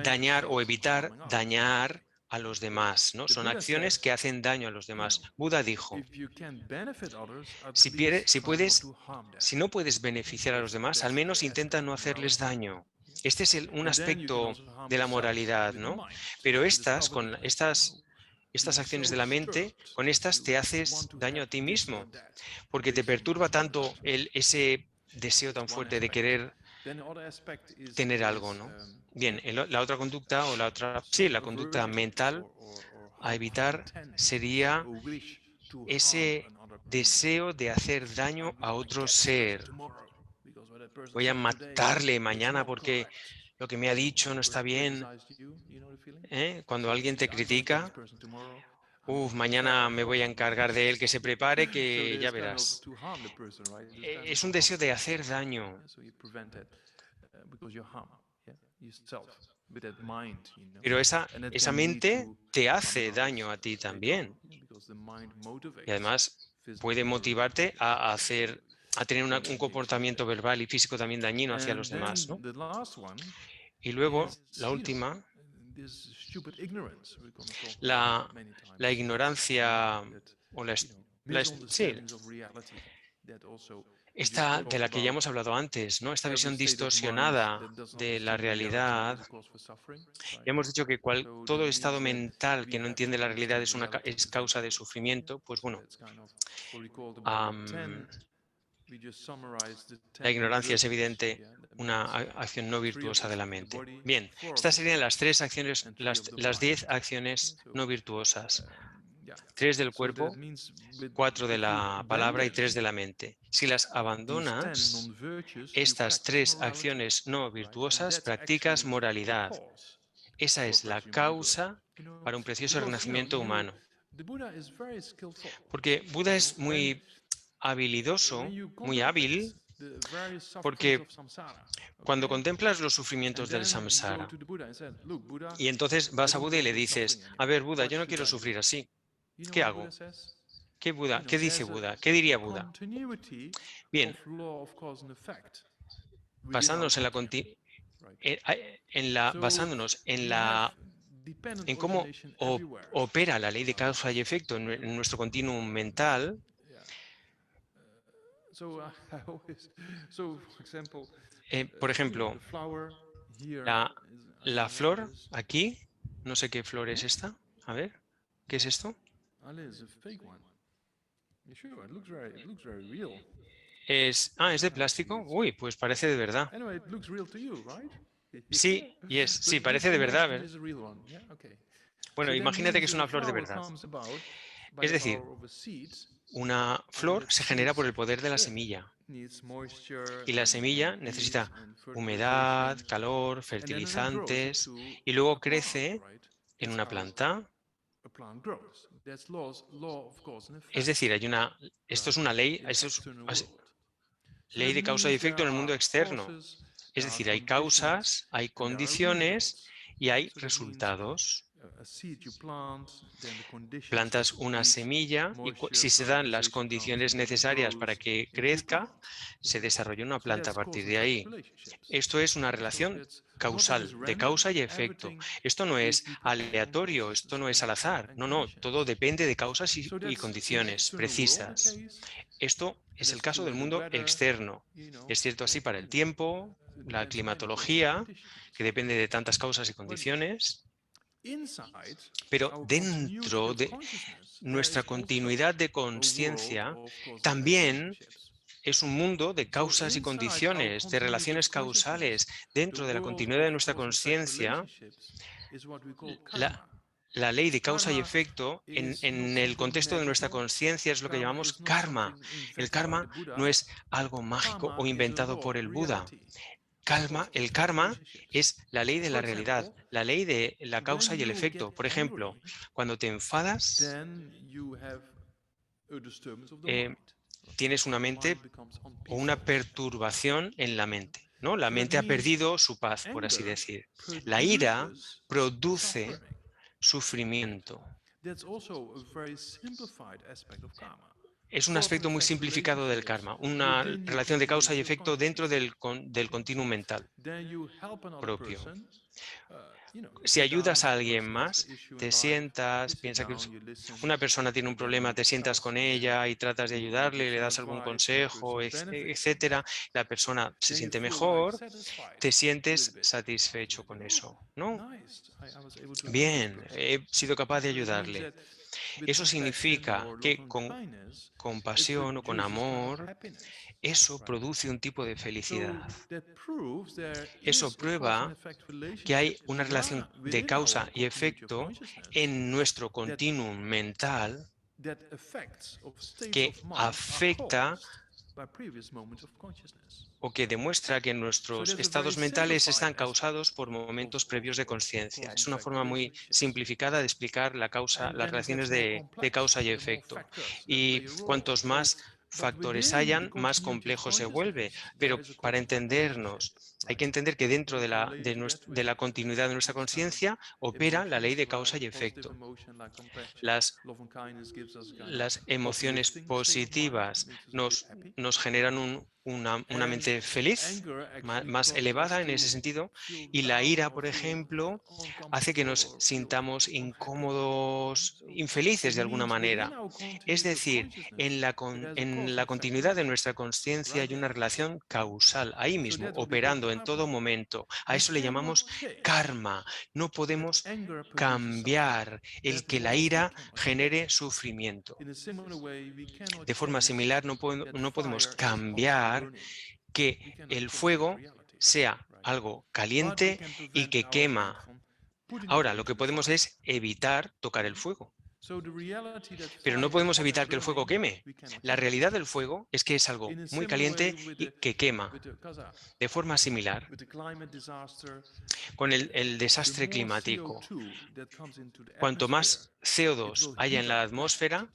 dañar o evitar dañar a los demás, ¿no? Son acciones que hacen daño a los demás. Buda dijo, si no puedes beneficiar a los demás, al menos intenta no hacerles daño. Este es un aspecto de la moralidad, ¿no? Pero con estas acciones de la mente, con estas te haces daño a ti mismo, porque te perturba tanto ese deseo tan fuerte de querer tener algo, ¿no? Bien, la otra conducta o la conducta mental a evitar sería ese deseo de hacer daño a otro ser. Voy a matarle mañana porque lo que me ha dicho no está bien. Cuando alguien te critica, mañana me voy a encargar de él, que se prepare, que ya verás. Es un deseo de hacer daño. Pero esa mente te hace daño a ti también. Y además puede motivarte a tener un comportamiento verbal y físico también dañino hacia los demás, ¿no? Y luego, la última, la ignorancia o sí, esta de la que ya hemos hablado antes, ¿no? Esta visión distorsionada de la realidad. Ya hemos dicho que todo estado mental que no entiende la realidad es causa de sufrimiento. Pues bueno, la ignorancia es evidente una acción no virtuosa de la mente. Bien, estas serían las 3 acciones, las 10 acciones no virtuosas. 3 del cuerpo, 4 de la palabra y 3 de la mente. Si las abandonas, estas 3 acciones no virtuosas, practicas moralidad. Esa es la causa para un precioso renacimiento humano. Porque Buda es muy habilidoso, muy hábil, porque cuando contemplas los sufrimientos del samsara y entonces vas a Buda y le dices, a ver, Buda, yo no quiero sufrir así. ¿Qué hago? ¿Qué dice Buda? ¿Qué diría Buda? Bien, basándonos en cómo opera la ley de causa y efecto en nuestro continuum mental. Por ejemplo, la flor aquí, no sé qué flor es esta. A ver, ¿qué es esto? Es de plástico. Uy, pues parece de verdad. Sí, sí, parece de verdad. Bueno, imagínate que es una flor de verdad. Es decir, una flor se genera por el poder de la semilla. Y la semilla necesita humedad, calor, fertilizantes, y luego crece en una planta. Es decir, esto es una ley, ley de causa y efecto en el mundo externo. Es decir, hay causas, hay condiciones y hay resultados. Plantas una semilla y si se dan las condiciones necesarias para que crezca, se desarrolla una planta a partir de ahí. Esto es una relación causal, de causa y efecto. Esto no es aleatorio, esto no es al azar. No, todo depende de causas y condiciones precisas. Esto es el caso del mundo externo. Es cierto así para el tiempo, la climatología, que depende de tantas causas y condiciones. Pero dentro de nuestra continuidad de conciencia también es un mundo de causas y condiciones, de relaciones causales. Dentro de la continuidad de nuestra conciencia, la ley de causa y efecto en el contexto de nuestra conciencia es lo que llamamos karma. El karma no es algo mágico o inventado por el Buda. El karma es la ley de la realidad, la ley de la causa y el efecto. Por ejemplo, cuando te enfadas, then you have a disturbance of the eh, mind. tienes una Your mente mind becomes o una unpeaceful. perturbación en la mente, ¿no? La So that mente ha means perdido su paz, por así anger decir. La ira produces produce suffering. sufrimiento. That's also a very simplified aspect of karma. Es un Cause and aspecto muy effect simplificado del relationships karma, una within your relación de causa y continuum efecto dentro consciousness. del continuum mental Then you help another propio. person. You Si sit ayudas down, a the alguien person has más, the issue in te life. You sientas, sit piensa que down, you listen, una persona tiene un and then you problema, te sientas discuss, con and then ella y tratas de you ayudarle, give le some das algún advice. That consejo, person benefits from etcétera. that. La persona se Then you siente feel like mejor, satisfied te a little sientes bit. You satisfecho say, con oh, eso, ¿no? nice, I was able to help this Bien, person. he sido capaz de So that means ayudarle. that with Eso compassion significa or love que and con kindness, it compasión o con produces kind of amor, happiness, eso right? produce un tipo de felicidad. So that proves there Eso is a cause and prueba effect que hay relationship una relación de within our causa y continuity of efecto consciousness en nuestro that continuum mental that effects of states que of mind are afecta caused by previous moments of consciousness. o que demuestra que So nuestros that's a very estados mentales simplified están aspect causados por momentos previos de of conciencia. cause and Es una effect forma muy relationships. simplificada de explicar la causa, And las then it gets relaciones more de complex. causa y There are more efecto. factors that Y play a role. cuantos So, más but factores within the hayan, más continuity of complejo se vuelve. consciousness, there Pero is a para cause and effect relationship, entendernos, hay right? que entender que dentro And de if you la, relate to that, we de la have continuidad de nuestra these kind of conciencia opera la ley emotions, de right? causa y Positive efecto. emotion like compassion, Las love and kindness gives us a kind of las emociones uplifting state of mind, positivas makes us a bit happy. nos generan una And mente feliz, anger actually más causes us elevada en ese to sentido, feel y la down ira, or por feel ejemplo, hace que uncomfortable nos or feel sintamos unhappy, right? incómodos, So infelices that de alguna means within manera. our Es continuity of decir, consciousness, there's a en cause la and effect continuidad de nuestra relationship, conciencia right? hay una relación causal, ahí So mismo, that's what we call operando en todo karma. momento. A We eso le cannot llamamos change karma. No that podemos anger produces suffering. cambiar el That que la law we ira cannot genere change. sufrimiento. In a similar way, we cannot De forma change similar, that no podemos fire is constantly cambiar burning. We que cannot el change that fuego reality, sea right? algo But we caliente can y prevent que ourselves quema. from putting it Ahora, lo into que the podemos fire. es evitar tocar el Mhm. fuego, So the reality that pero no fire is podemos hot and evitar que el fuego burning, queme. we cannot La change. realidad del fuego es que es algo In a muy similar way caliente y que quema. with the kaza, De forma similar, with the climate disaster, con el the desastre more climático, CO2 that comes into the cuanto atmosphere, más it CO2 will haya heat en up la the planet. atmósfera,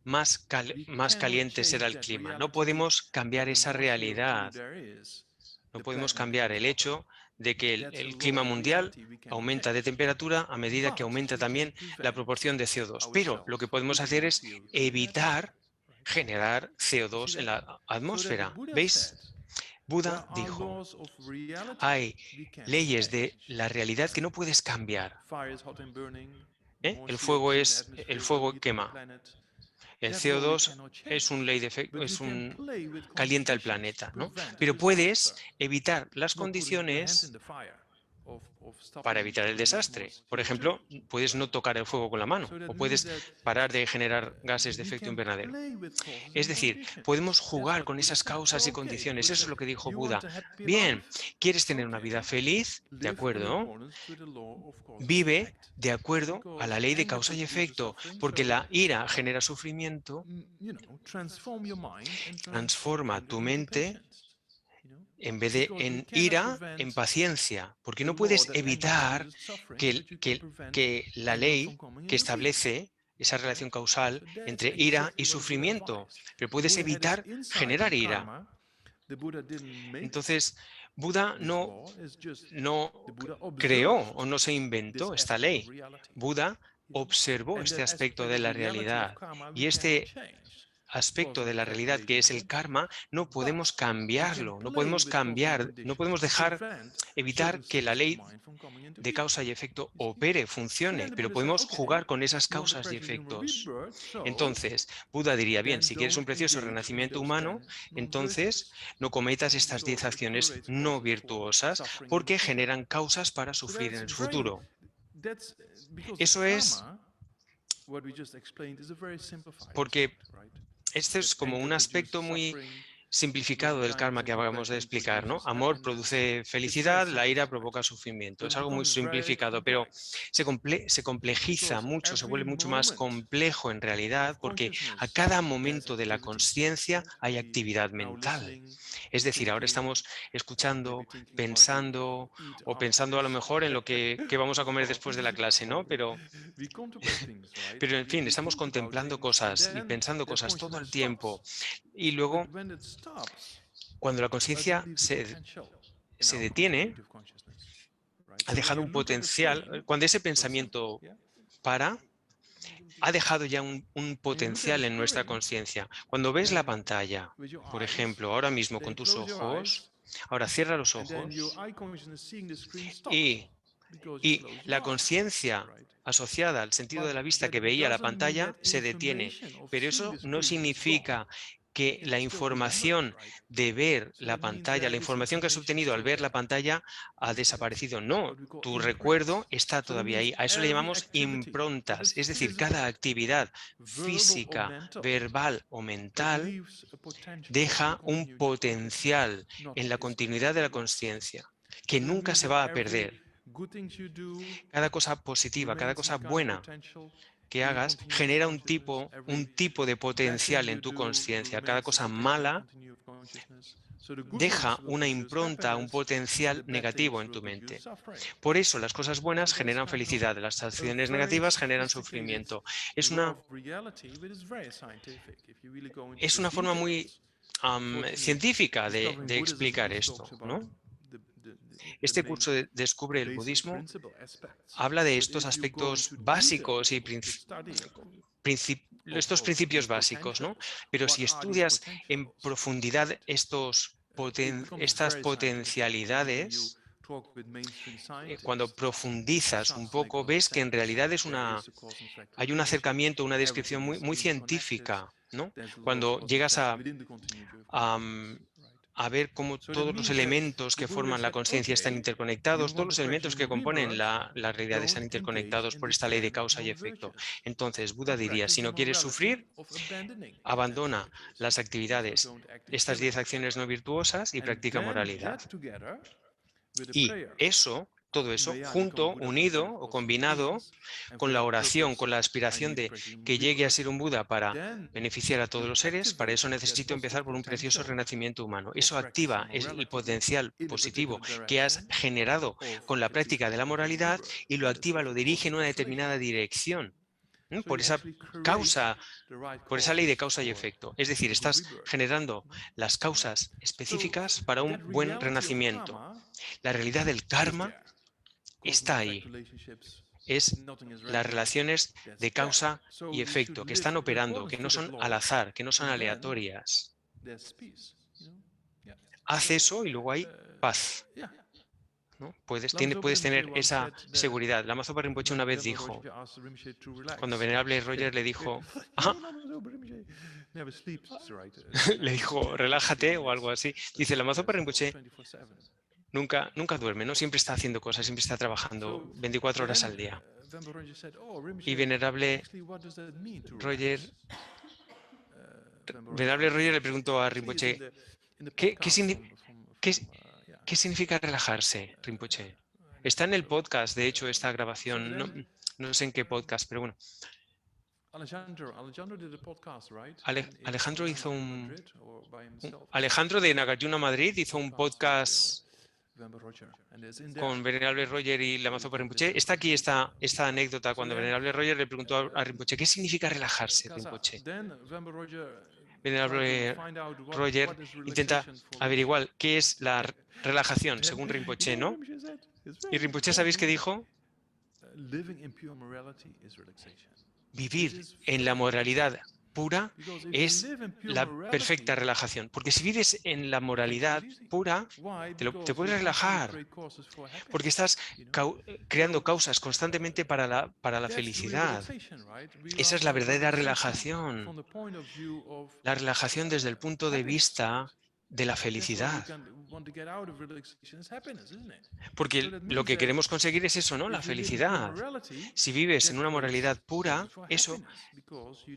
We más cannot caliente será change el that clima. No reality podemos that cambiar the esa more CO2 realidad. there is, No the podemos planet cambiar becomes el hotter. hecho de que That's a el law clima of mundial reality we cannot aumenta de change. temperatura a medida que But aumenta we can también la prevent proporción de CO2. Pero lo ourselves que from podemos putting hacer more es CO2 in the atmosphere. evitar Right? generar You see CO2 en that? la So that the atmósfera. Buddha said, ¿Veis? there Buda are dijo, laws of reality hay we cannot leyes de change. la realidad que Right? no puedes cambiar. Fire is hot and burning. ¿Eh? More CO2 in the El atmosphere will fuego heat up the quema. planet. El That law we CO2 cannot es un change. ley de efecto, But we can play with calienta el conditions to planeta, ¿no? prevent a Pero puedes disaster. evitar las Not putting your hand in condiciones the fire of para stopping evitar el release more desastre. Por CO2. ejemplo, puedes Right? no tocar el fuego con la mano So that o means puedes that parar de generar gases de we efecto can invernadero. play with causes Es and decir, conditions. podemos That's jugar what con Buddha esas said. So causas y okay, condiciones. Buddha Eso es said, lo que dijo you want Buda. a happy Bien, life? ¿quieres tener una vida Okay, feliz? De live in acuerdo. accordance with the law of cause and Vive effect. de acuerdo a la Because ley de anger causa y produces efecto, suffering. porque So la ira genera sufrimiento. transform your mind and transform Transforma anger tu into mente patience. en vez de Because you en cannot ira, prevent en paciencia, porque a no law puedes that anger evitar produces suffering, que, but you can que, prevent que la anger from ley coming que into peace. establece esa Right? relación causal So that's entre ira exactly y what the Buddha sufrimiento, advised. pero The puedes Buddha had his evitar insight on generar ira. karma. The Buddha didn't make Entonces, Buda this law, it's just no the Buddha creó observed o no se this inventó esta aspect of ley. reality. Buda observó And este that aspecto aspect de of la reality of realidad karma we y cannot este change. Cause aspecto and de la effect realidad que es el relationships, karma, no but podemos we can cambiarlo, no play podemos with cause and cambiar, no conditions podemos to dejar, prevent certain evitar que la states of ley mind from coming into de being. causa y efecto You see? opere, And then funcione, the pero Buddha said, podemos okay, jugar con esas you want a causas y precious human efectos. rebirth, so Entonces, Buda diría, bien, then si quieres un don't precioso engage in renacimiento those humano, 10 entonces non-virtues, no cometas right? estas 10 Because it acciones creates no causes for virtuosas suffering in the porque future. generan causas para So sufrir en that's el very, futuro. that's because Eso es karma, what we just explained, is a very simplified porque aspect, right? este That es como anger un aspecto produces muy suffering, simplificado del karma que acabamos de explicar, ¿no? Amor produce felicidad, la ira provoca sufrimiento. Es algo muy simplificado, pero se complejiza mucho, se vuelve mucho más complejo en realidad, porque a cada momento de la consciencia hay actividad mental. Es decir, ahora estamos escuchando, pensando o pensando a lo mejor en lo que vamos a comer después de la clase, ¿no? Pero en fin, estamos contemplando cosas y pensando cosas todo el tiempo. Y luego, cuando la conciencia se detiene, ha dejado un potencial. Cuando ese pensamiento para, ha dejado ya un potencial en nuestra conciencia. Cuando ves la pantalla, por ejemplo, ahora mismo con tus ojos, ahora cierra los ojos y la conciencia asociada al sentido de la vista que veía la pantalla se detiene. Pero eso no significa que la información de ver la pantalla, la información que has obtenido al ver la pantalla ha desaparecido. No, tu recuerdo está todavía ahí. A eso le llamamos improntas. Es decir, cada actividad física, verbal o mental deja un potencial en la continuidad de la conciencia que nunca se va a perder. Cada cosa positiva, cada cosa buena que hagas genera un tipo de potencial en tu conciencia. Cada cosa mala deja una impronta, un potencial negativo en tu mente. Por eso las cosas buenas generan felicidad, las acciones negativas generan sufrimiento. Es una forma muy científica de explicar esto, ¿no? Este curso de Descubre el Budismo habla de estos aspectos básicos y estos principios básicos, ¿no? Pero si estudias en profundidad estas potencialidades, cuando profundizas un poco, ves que en realidad hay un acercamiento, una descripción muy científica, ¿no? Cuando llegas a ver cómo todos los elementos que forman la conciencia están interconectados, todos los elementos que componen la realidad están interconectados por esta ley de causa y efecto. Entonces, Buda diría, si no quieres sufrir, abandona las actividades, estas 10 acciones no virtuosas y practica moralidad. Y todo eso, junto, unido o combinado con la oración, con la aspiración de que llegue a ser un Buda para beneficiar a todos los seres, para eso necesito empezar por un precioso renacimiento humano. Eso activa el potencial positivo que has generado con la práctica de la moralidad y lo activa, lo dirige en una determinada dirección. Por esa ley de causa y efecto. Es decir, estás generando las causas específicas para un buen renacimiento. La realidad del karma está ahí. Es las relaciones de causa y efecto que están operando, que no son al azar, que no son aleatorias. Haz eso y luego hay paz, ¿no? Puedes tener esa seguridad. Lama Zopa Rinpoche una vez dijo, cuando Venerable Roger le dijo, le dijo, relájate o algo así. Dice, Lama Zopa Rinpoche nunca duerme, ¿no? Siempre está haciendo cosas, siempre está trabajando 24 horas al día. Y Venerable Roger le preguntó a Rinpoche, ¿qué significa relajarse, Rinpoche? Está en el podcast, de hecho, esta grabación, no sé en qué podcast, pero bueno. Alejandro de Nagarjuna Madrid hizo un podcast con Venerable Roger y Lama Zopa Rinpoche. Está aquí esta anécdota cuando Venerable Roger le preguntó a Rinpoche, ¿qué significa relajarse, Rinpoche? Venerable Roger intenta averiguar qué es la relajación, según Rinpoche, ¿no? Y Rinpoche, ¿sabéis qué dijo? Vivir en la moralidad pura es la perfecta relajación. Porque si vives en la moralidad pura, te puedes relajar. Porque estás creando causas constantemente para la felicidad. Esa es la verdadera relajación. La relajación desde el punto de vista de la felicidad. Porque lo que queremos conseguir es eso, ¿no? La felicidad. Si vives en una moralidad pura, eso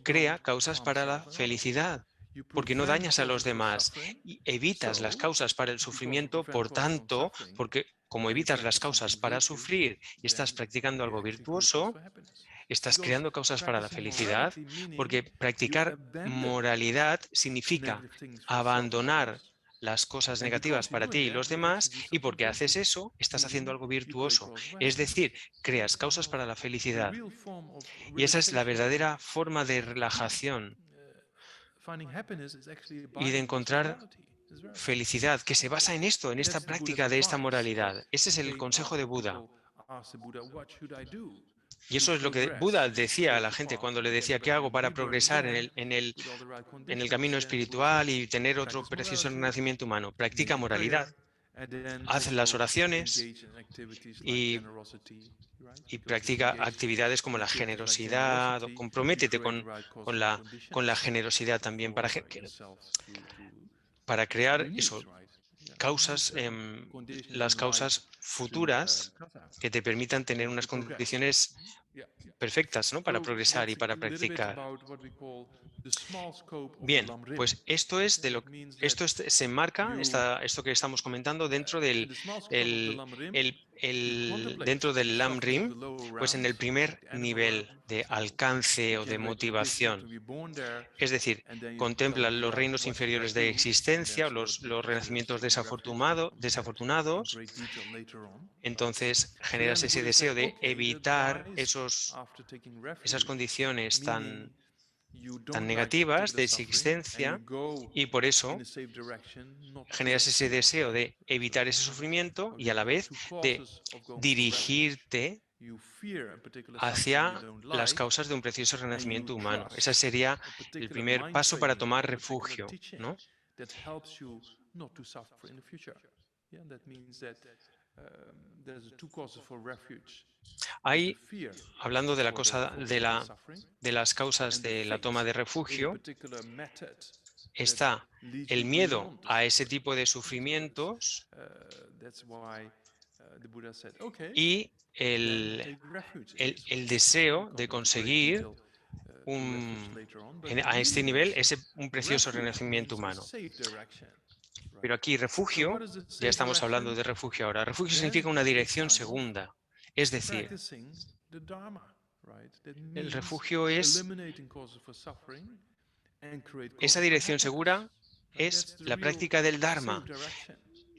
crea causas para la felicidad. porque no dañas a los demás y evitas las causas para el sufrimiento, por tanto, porque como evitas las causas para sufrir y estás practicando algo virtuoso, estás creando causas para la felicidad, porque practicar moralidad significa abandonar las cosas negativas para ti y los demás, y porque haces eso, estás haciendo algo virtuoso. Es decir, creas causas para la felicidad. Y esa es la verdadera forma de relajación y de encontrar felicidad, que se basa en esto, en esta práctica de esta moralidad. Ese es el consejo de Buda. Y eso es lo que Buda decía a la gente cuando le decía, ¿qué hago para progresar en el camino espiritual y tener otro precioso renacimiento humano? Practica moralidad, haz las oraciones y practica actividades como la generosidad, o comprométete con la generosidad también para crear eso, causas, las causas futuras que te permitan tener unas condiciones perfectas, ¿no?, para progresar y para practicar. Bien, pues se enmarca, esto que estamos comentando dentro dentro del Lamrim, pues en el primer nivel de alcance o de motivación. Es decir, contempla los reinos inferiores de existencia, los renacimientos desafortunados, entonces generas ese deseo de evitar esas condiciones tan negativas de existencia, y por eso generas ese deseo de evitar ese sufrimiento y a la vez de dirigirte hacia las causas de un precioso renacimiento humano. Ese sería el primer paso para tomar refugio, ¿no? Hay, hablando de de las causas de la toma de refugio, está el miedo a ese tipo de sufrimientos y el deseo de conseguir a este nivel un precioso renacimiento humano. Pero aquí refugio, ya estamos hablando de refugio ahora. Refugio significa una dirección segunda. Es decir, el refugio es esa dirección segura, es la práctica del Dharma.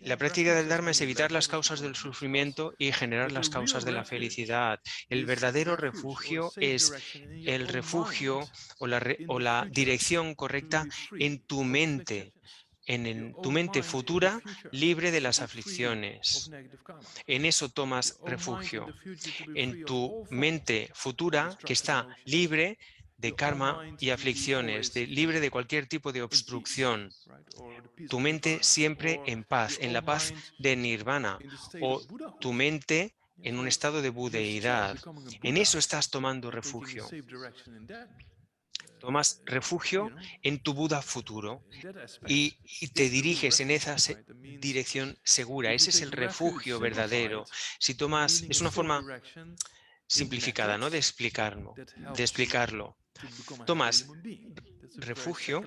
La práctica del Dharma es evitar las causas del sufrimiento y generar las causas de la felicidad. El verdadero refugio es el refugio o la dirección correcta en tu mente, en tu mente futura libre de las aflicciones. En eso tomas refugio, en tu mente futura que está libre de karma y aflicciones, libre de cualquier tipo de obstrucción. Tu mente siempre en paz, en la paz de nirvana, o tu mente en un estado de budeidad. En eso estás tomando refugio. Tomas refugio en tu Buda futuro y te diriges en esa dirección segura. Ese es el refugio verdadero. Es una forma simplificada, ¿no?, de explicarlo. Tomas refugio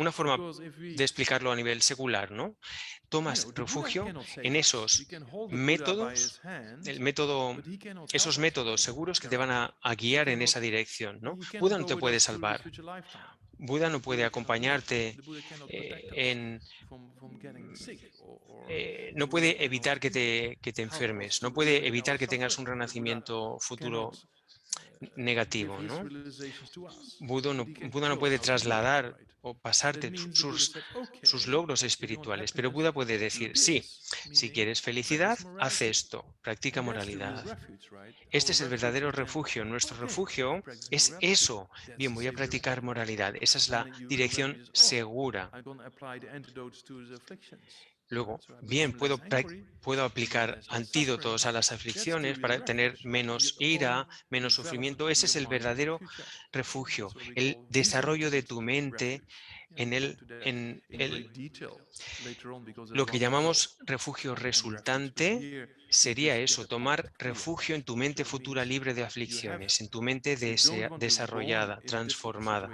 una forma de explicarlo a nivel secular, ¿no? Tomas refugio en esos métodos, esos métodos seguros que te van a guiar en esa dirección, ¿no? Buda no te puede salvar. Buda no puede acompañarte no puede evitar que te enfermes, no puede evitar que tengas un renacimiento futuro negativo, ¿no? Buda no puede trasladar o pasarte sus logros espirituales, pero Buda puede decir, sí, si quieres felicidad, haz esto, practica moralidad. Este es el verdadero refugio. Nuestro refugio es eso. Bien, voy a practicar moralidad. Esa es la dirección segura. Luego, bien, puedo aplicar antídotos a las aflicciones para tener menos ira, menos sufrimiento. Ese es el verdadero refugio, el desarrollo de tu mente Lo que llamamos refugio resultante sería eso, tomar refugio en tu mente futura libre de aflicciones, en tu mente desarrollada, transformada.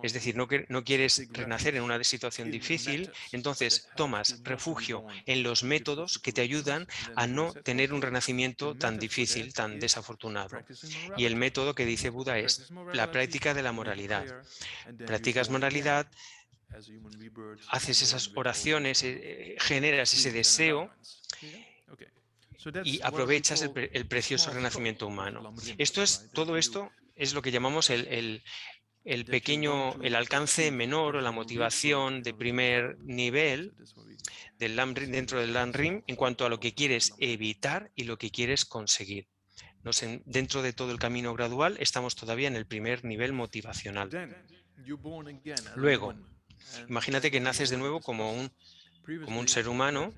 Es decir, no quieres renacer en una situación difícil, entonces tomas refugio en los métodos que te ayudan a no tener un renacimiento tan difícil, tan desafortunado. Y el método que dice Buda es la práctica de la moralidad. Practicas moralidad, haces esas oraciones, generas ese deseo y aprovechas el precioso renacimiento humano. Todo esto es lo que llamamos el alcance menor o la motivación de primer nivel dentro del Lam-Rim en cuanto a lo que quieres evitar y lo que quieres conseguir. Dentro de todo el camino gradual estamos todavía en el primer nivel motivacional. Luego, imagínate que naces de nuevo como un ser humano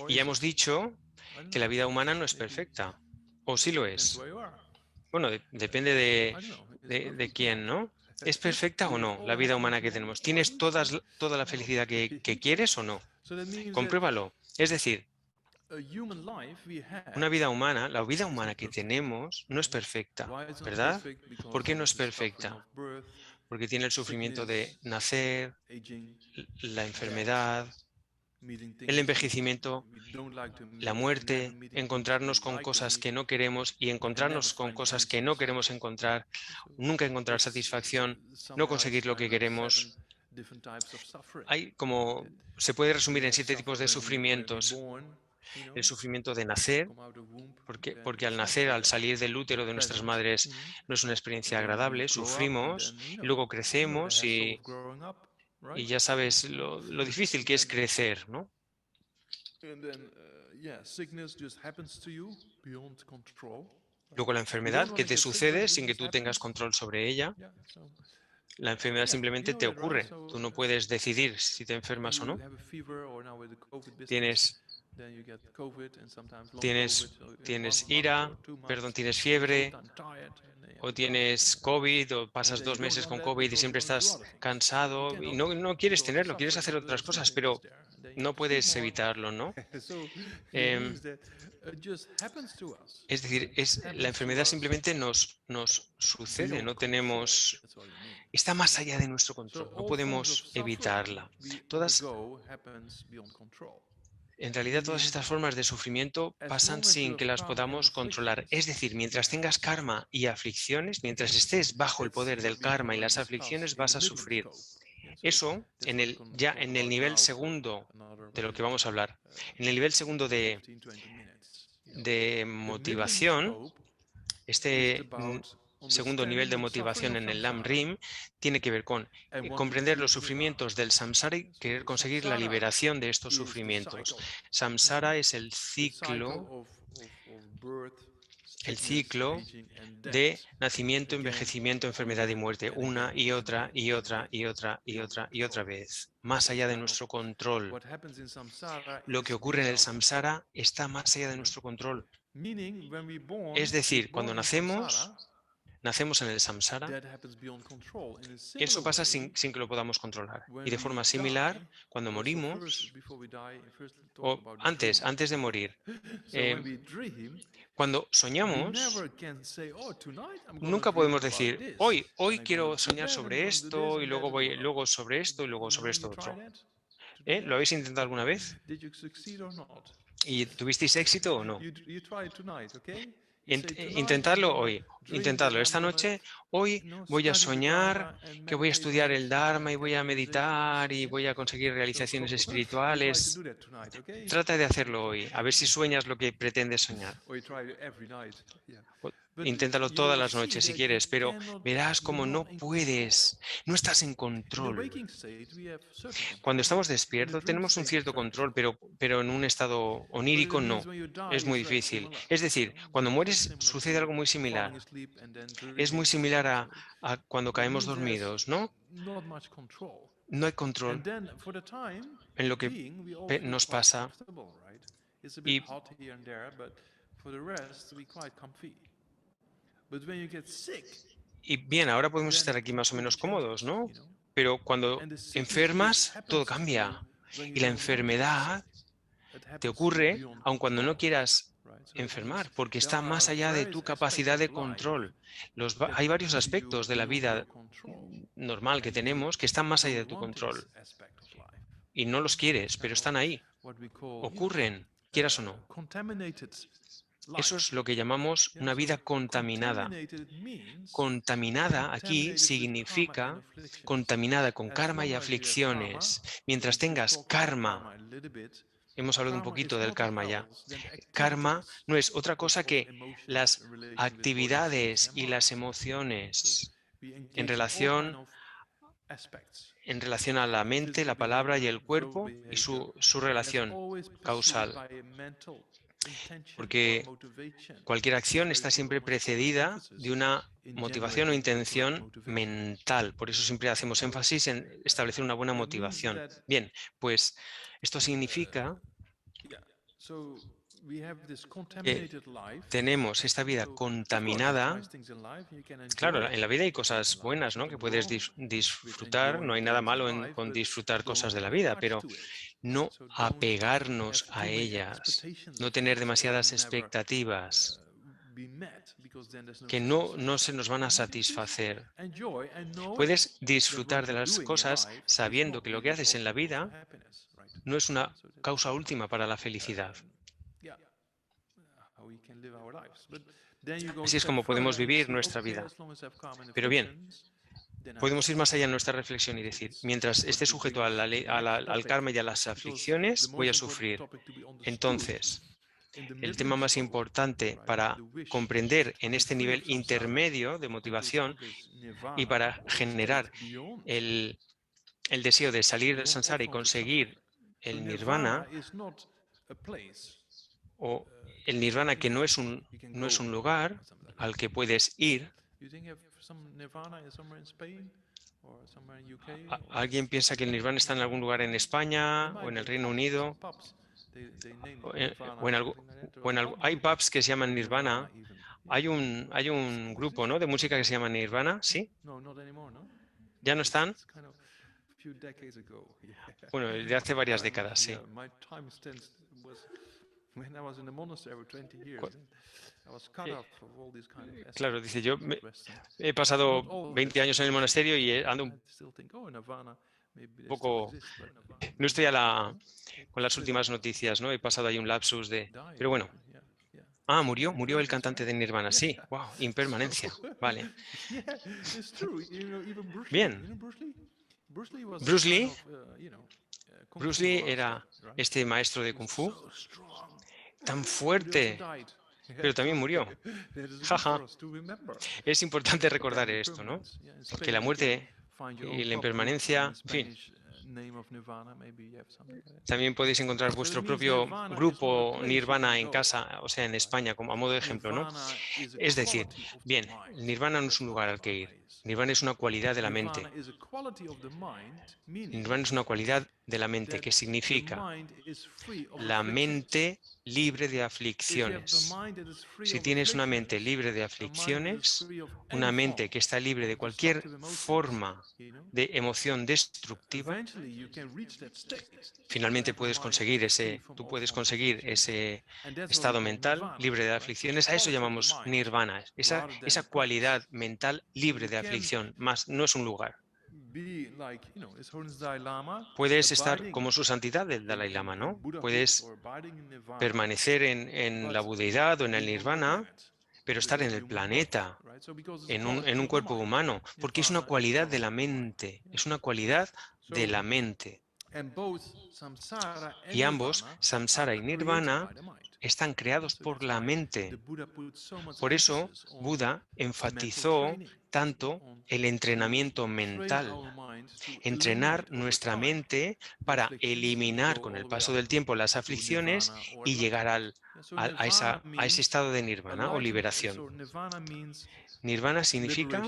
y ya hemos dicho que la vida humana no es perfecta. ¿O sí lo es? Bueno, depende de quién, ¿no? ¿Es perfecta o no la vida humana que tenemos? ¿Tienes toda la felicidad que quieres o no? Compruébalo. Es decir, la vida humana que tenemos no es perfecta, ¿verdad? ¿Por qué no es perfecta? Porque tiene el sufrimiento de nacer, la enfermedad, el envejecimiento, la muerte, encontrarnos con cosas que no queremos y encontrarnos con cosas que no queremos encontrar, nunca encontrar satisfacción, no conseguir lo que queremos. Se puede resumir en 7 tipos de sufrimientos. El sufrimiento de nacer, porque al nacer, al salir del útero de nuestras madres, no es una experiencia agradable, sufrimos, y luego crecemos y ya sabes lo difícil que es crecer, ¿no? Luego la enfermedad que te sucede sin que tú tengas control sobre ella. La enfermedad simplemente te ocurre. Tú no puedes decidir si te enfermas o no. Tienes tienes fiebre, o tienes COVID, o pasas 2 meses con COVID y siempre estás cansado y no quieres tenerlo, quieres hacer otras cosas, pero no puedes evitarlo, ¿no? Es decir, la enfermedad simplemente nos sucede, está más allá de nuestro control, no podemos evitarla. En realidad, todas estas formas de sufrimiento pasan sin que las podamos controlar. Es decir, mientras tengas karma y aflicciones, mientras estés bajo el poder del karma y las aflicciones, vas a sufrir. Eso, ya en el nivel segundo de lo que vamos a hablar, en el nivel segundo de motivación, este segundo nivel de motivación en el Lam-Rim tiene que ver con comprender los sufrimientos del samsara y querer conseguir la liberación de estos sufrimientos. Samsara es el ciclo de nacimiento, envejecimiento, enfermedad y muerte, una y otra y otra y otra y otra y otra vez, más allá de nuestro control. Lo que ocurre en el samsara está más allá de nuestro control. Es decir, cuando nacemos en el samsara, eso pasa sin que lo podamos controlar. Y de forma similar, cuando morimos, o antes de morir, cuando soñamos, nunca podemos decir, hoy quiero soñar sobre esto, y luego sobre esto, y luego sobre esto otro. ¿Lo habéis intentado alguna vez? ¿Y tuvisteis éxito o no? Intentadlo hoy, intentadlo esta noche. Hoy voy a soñar que voy a estudiar el Dharma y voy a meditar y voy a conseguir realizaciones espirituales. Trata de hacerlo hoy, a ver si sueñas lo que pretendes soñar. Inténtalo todas las noches si quieres, pero verás cómo no puedes, no estás en control. Cuando estamos despiertos tenemos un cierto control, pero en un estado onírico no. Es muy difícil. Es decir, cuando mueres sucede algo muy similar. Es muy similar a cuando caemos dormidos, ¿no? No hay control en lo que nos pasa. Y Y bien, ahora podemos estar aquí más o menos cómodos, ¿no? Pero cuando enfermas, todo cambia. Y la enfermedad te ocurre aun cuando no quieras enfermar, porque está más allá de tu capacidad de control. Hay varios aspectos de la vida normal que tenemos que están más allá de tu control y no los quieres, pero están ahí, ocurren, quieras o no. Eso es lo que llamamos una vida contaminada. Contaminada aquí significa contaminada con karma y aflicciones. Mientras tengas karma, hemos hablado un poquito del karma ya. Karma no es otra cosa que las actividades y las emociones en relación a la mente, la palabra y el cuerpo y su relación causal. Porque cualquier acción está siempre precedida de una motivación o intención mental. Por eso siempre hacemos énfasis en establecer una buena motivación. Bien, pues esto significa que tenemos esta vida contaminada. Claro, en la vida hay cosas buenas, ¿no?, que puedes disfrutar. No hay nada malo con disfrutar cosas de la vida, pero no apegarnos a ellas, no tener demasiadas expectativas que no se nos van a satisfacer. Puedes disfrutar de las cosas sabiendo que lo que haces en la vida no es una causa última para la felicidad. Así es como podemos vivir nuestra vida. Pero bien, podemos ir más allá en nuestra reflexión y decir, mientras esté sujeto a al karma y a las aflicciones, voy a sufrir. Entonces, el tema más importante para comprender en este nivel intermedio de motivación y para generar el deseo de salir del samsara y conseguir el nirvana, o el nirvana que no es un lugar al que puedes ir. ¿Alguien piensa que el nirvana está en algún lugar en España o en el Reino Unido? Hay pubs que se llaman Nirvana. Hay un grupo, ¿no?, de música que se llama Nirvana, ¿sí? ¿Ya no están? Bueno, de hace varias décadas, sí. Claro, dice, yo he pasado 20 años en el monasterio y ando un poco... No estoy con las últimas noticias, ¿no? He pasado ahí un lapsus de... Pero bueno. Ah, murió el cantante de Nirvana. Sí, wow, impermanencia. Vale. Bien. Bruce Lee era este maestro de Kung Fu, tan fuerte, pero también murió. Jaja. Es importante recordar esto, ¿no? Que la muerte y la impermanencia, en fin. También podéis encontrar vuestro propio grupo Nirvana en casa, o sea, en España, como a modo de ejemplo, ¿no? Es decir, bien, Nirvana no es un lugar al que ir. Nirvana es una cualidad de la mente. Nirvana es una cualidad de la mente, que significa la mente libre de aflicciones. Si tienes una mente libre de aflicciones, una mente que está libre de cualquier forma de emoción destructiva, finalmente puedes conseguir ese estado mental libre de aflicciones. A eso llamamos nirvana, esa cualidad mental libre de aflicción, más no es un lugar. Puedes estar como su santidad el Dalai Lama, ¿no? Puedes permanecer en la budeidad o en el nirvana, pero estar en el planeta, en un cuerpo humano, porque es una cualidad de la mente, es una cualidad de la mente. Y ambos, samsara y nirvana, están creados por la mente. Por eso, Buda enfatizó tanto el entrenamiento mental. Entrenar nuestra mente para eliminar con el paso del tiempo las aflicciones y llegar a ese estado de nirvana o liberación. Nirvana significa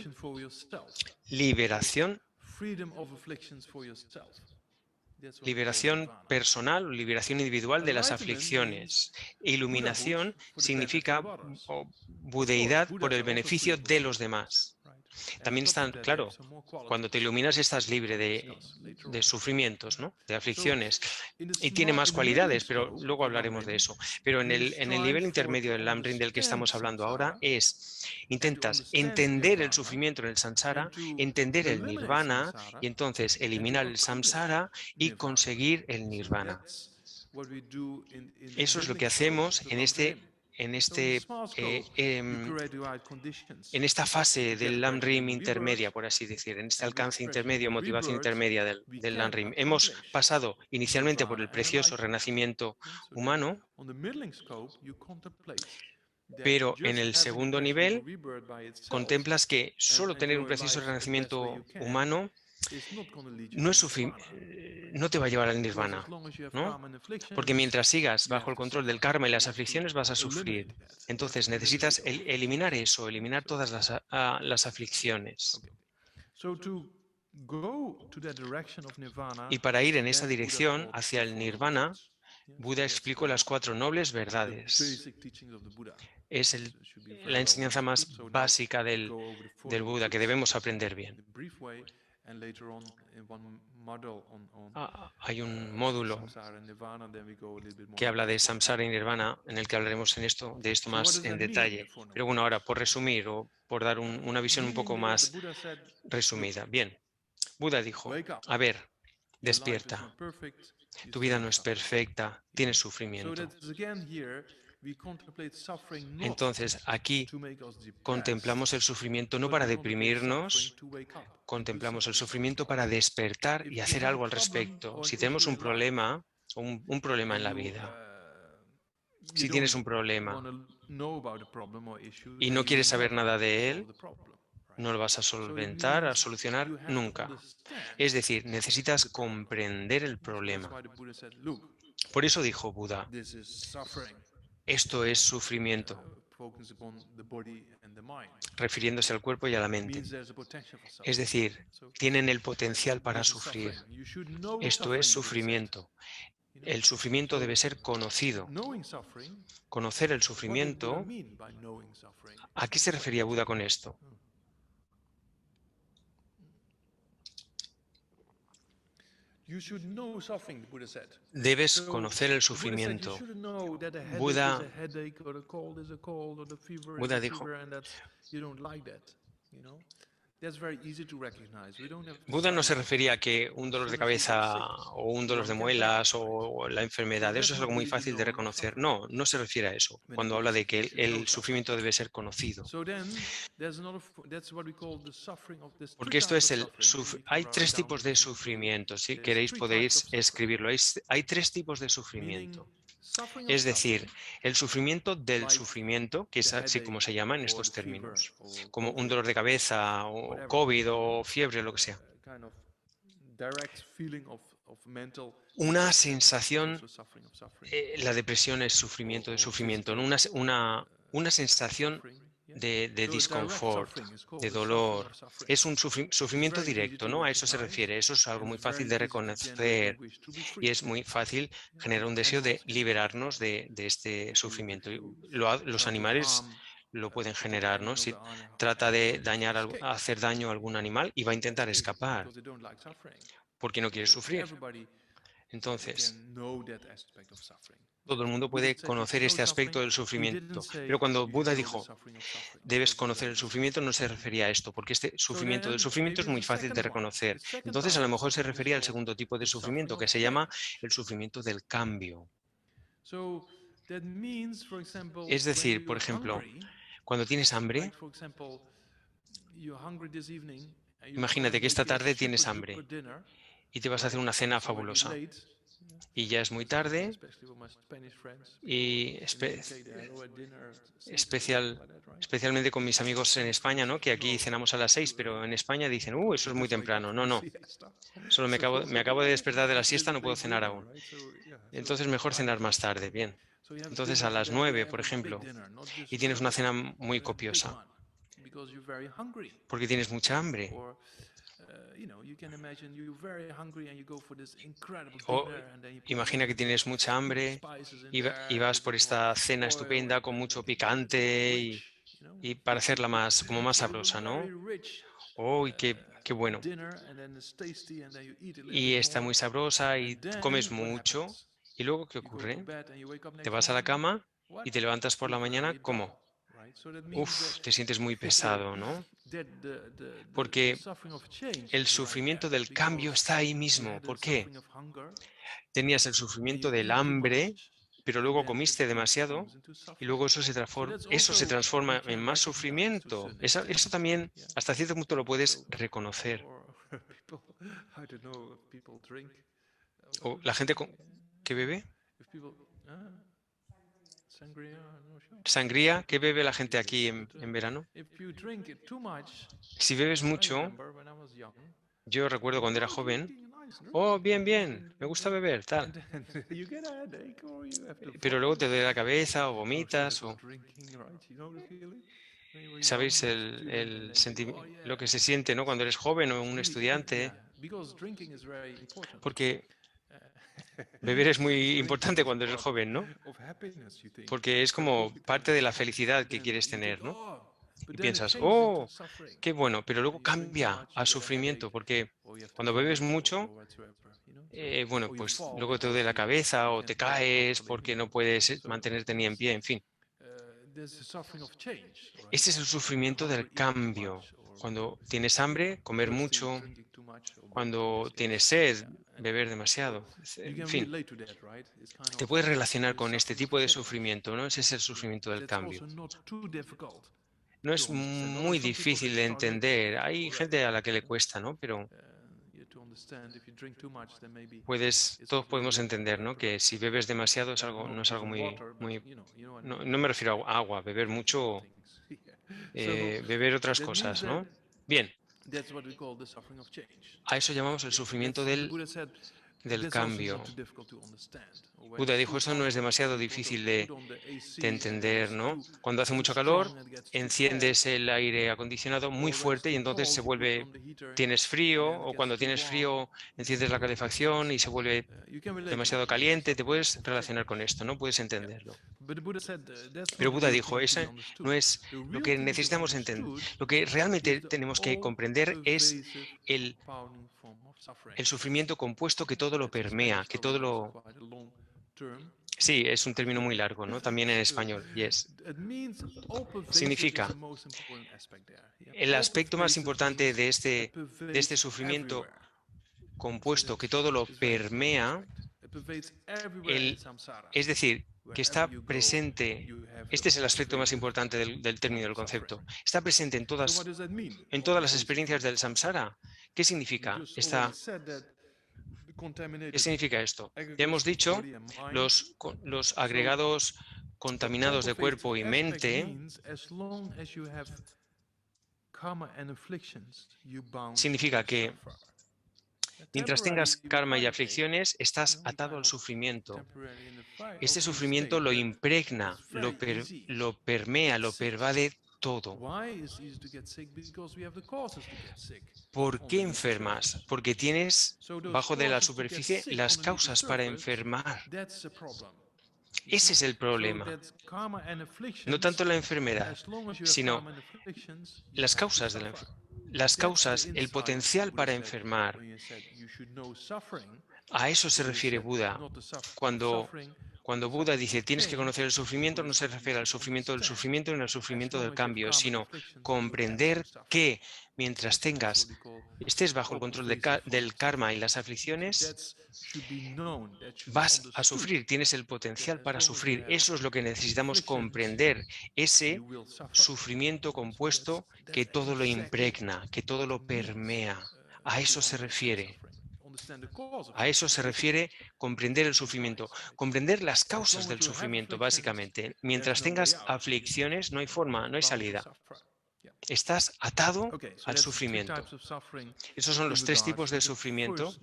liberación. Liberación personal o liberación individual de las aflicciones. Iluminación significa budeidad por el beneficio de los demás. También están, claro, cuando te iluminas estás libre de sufrimientos, ¿no? De aflicciones. Y tiene más cualidades, pero luego hablaremos de eso. Pero en el nivel intermedio del Lamrim del que estamos hablando ahora intentas entender el sufrimiento en el samsara, entender el nirvana y entonces eliminar el samsara y conseguir el nirvana. Eso es lo que hacemos en este eh, em, en esta fase del Lamrim intermedia, por así decir, en este alcance intermedio, motivación intermedia del Lamrim. Hemos pasado inicialmente por el precioso renacimiento humano, pero en el segundo nivel contemplas que solo tener un precioso renacimiento humano no te va a llevar al nirvana, ¿no? Porque mientras sigas bajo el control del karma y las aflicciones vas a sufrir. Entonces necesitas eliminar eso, eliminar todas las aflicciones. Y para ir en esa dirección, hacia el nirvana, Buda explicó las 4 nobles verdades. Es la enseñanza más básica del Buda que debemos aprender bien. Hay un módulo que habla de samsara y nirvana, en el que hablaremos de esto más en detalle. Pero bueno, ahora, por resumir o por dar una visión un poco más resumida. Bien, Buda dijo, a ver, despierta, tu vida no es perfecta, tienes sufrimiento. Entonces, aquí contemplamos el sufrimiento no para deprimirnos, contemplamos el sufrimiento para despertar y hacer algo al respecto. Si tenemos un problema, un problema en la vida, si tienes un problema y no quieres saber nada de él, no lo vas a solventar, a solucionar nunca. Es decir, necesitas comprender el problema. Por eso dijo Buda, esto es sufrimiento, refiriéndose al cuerpo y a la mente. Es decir, tienen el potencial para sufrir. Esto es sufrimiento. El sufrimiento debe ser conocido. Conocer el sufrimiento, ¿a qué se refería Buda con esto? Debes conocer el sufrimiento. Buda dijo, Buda no se refería a que un dolor de cabeza o un dolor de muelas o la enfermedad, eso es algo muy fácil de reconocer. No, no se refiere a eso cuando habla de que el sufrimiento debe ser conocido. Porque esto es hay 3 tipos de sufrimiento. Si queréis podéis escribirlo. Hay 3 tipos de sufrimiento. Es decir, el sufrimiento del sufrimiento, que es así como se llama en estos términos, como un dolor de cabeza o COVID o fiebre, lo que sea. Una sensación, la depresión es sufrimiento de sufrimiento, ¿no? Una sensación de disconfort, de dolor. Es un sufrimiento directo, ¿no? A eso se refiere. Eso es algo muy fácil de reconocer y es muy fácil generar un deseo de liberarnos de este sufrimiento. Los animales lo pueden generar, ¿no? Si trata de hacer daño a algún animal y va a intentar escapar porque no quiere sufrir. Entonces, todo el mundo puede conocer este aspecto del sufrimiento. Pero cuando Buda dijo, debes conocer el sufrimiento, no se refería a esto, porque este sufrimiento del sufrimiento es muy fácil de reconocer. Entonces, a lo mejor se refería al segundo tipo de sufrimiento, que se llama el sufrimiento del cambio. Es decir, por ejemplo, cuando tienes hambre, imagínate que esta tarde tienes hambre y te vas a hacer una cena fabulosa. Y ya es muy tarde y especialmente con mis amigos en España, ¿no? Que aquí cenamos a las 6, pero en España dicen, eso es muy temprano. No, no, solo me acabo de despertar de la siesta, no puedo cenar aún. Entonces mejor cenar más tarde, bien. Entonces a las 9, por ejemplo, y tienes una cena muy copiosa, porque tienes mucha hambre. O imagina que tienes mucha hambre y vas por esta cena estupenda con mucho picante y para hacerla más, como más sabrosa, ¿no? Oh, y qué bueno. Y está muy sabrosa y comes mucho. ¿Y luego qué ocurre? Te vas a la cama y te levantas por la mañana, ¿cómo? Uf, te sientes muy pesado, ¿no? Porque el sufrimiento del cambio está ahí mismo. ¿Por qué? Tenías el sufrimiento del hambre, pero luego comiste demasiado y luego eso se transforma en más sufrimiento. Eso también, hasta cierto punto, lo puedes reconocer. O la gente que bebe sangría, ¿qué bebe la gente aquí en verano? Si bebes mucho, yo recuerdo cuando era joven, oh, bien, bien, me gusta beber, tal. Pero luego te duele la cabeza o vomitas o... ¿Sabéis lo que se siente, ¿no? Cuando eres joven o un estudiante? Porque beber es muy importante cuando eres joven, ¿no? Porque es como parte de la felicidad que quieres tener, ¿no? Y piensas, oh, qué bueno, pero luego cambia a sufrimiento, porque cuando bebes mucho, bueno, pues luego te duele la cabeza o te caes porque no puedes mantenerte ni en pie, en fin. Este es el sufrimiento del cambio. Cuando tienes hambre, comer mucho. Cuando tienes sed, beber demasiado. En fin, te puedes relacionar con este tipo de sufrimiento, ¿no? Ese es el sufrimiento del cambio. No es muy difícil de entender. Hay gente a la que le cuesta, ¿no? Pero todos podemos entender, ¿no? Que si bebes demasiado no es algo no me refiero a agua, beber mucho, beber otras cosas, ¿no? Bien, a eso llamamos el sufrimiento del cambio. Buda dijo, eso no es demasiado difícil de entender, ¿no? Cuando hace mucho calor, enciendes el aire acondicionado muy fuerte y entonces tienes frío, o cuando tienes frío, enciendes la calefacción y se vuelve demasiado caliente. Te puedes relacionar con esto, ¿no? Puedes entenderlo. Pero Buda dijo, eso no es lo que necesitamos entender. Lo que realmente tenemos que comprender es el sufrimiento compuesto que todo lo permea, que todo lo... Sí, es un término muy largo, ¿no? También en español, yes. Significa, el aspecto más importante de este sufrimiento compuesto que todo lo permea, es decir, que está presente, este es el aspecto más importante del término, del concepto, está presente en todas las experiencias del samsara. ¿Qué significa ¿Qué significa esto? Ya hemos dicho, los agregados contaminados de cuerpo y mente significa que mientras tengas karma y aflicciones, estás atado al sufrimiento. Este sufrimiento lo impregna, lo permea, lo pervade todo. ¿Por qué enfermas? Porque tienes bajo de la superficie las causas para enfermar. Ese es el problema. No tanto la enfermedad, sino las causas de las causas, el potencial para enfermar. A eso se refiere Buda. Cuando Buda dice tienes que conocer el sufrimiento, no se refiere al sufrimiento del sufrimiento ni al sufrimiento del cambio, sino comprender que mientras estés bajo el control del karma y las aflicciones, vas a sufrir, tienes el potencial para sufrir. Eso es lo que necesitamos comprender, ese sufrimiento compuesto que todo lo impregna, que todo lo permea. A eso se refiere. A eso se refiere comprender el sufrimiento, comprender las causas del sufrimiento, básicamente. Mientras tengas aflicciones, no hay forma, no hay salida. Estás atado al sufrimiento. Esos son los tres tipos de sufrimiento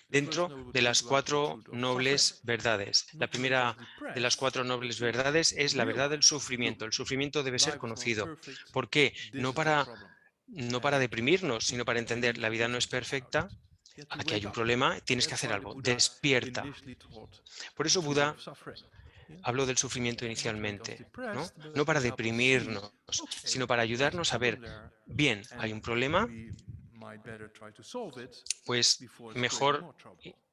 dentro de las cuatro nobles verdades. La primera de las cuatro nobles verdades es la verdad del sufrimiento. El sufrimiento debe ser conocido. ¿Por qué? No para deprimirnos, sino para entender la vida no es perfecta. Aquí hay un problema, tienes que hacer algo. Despierta. Por eso Buda habló del sufrimiento inicialmente, ¿no? No para deprimirnos, sino para ayudarnos a ver, bien, hay un problema, pues mejor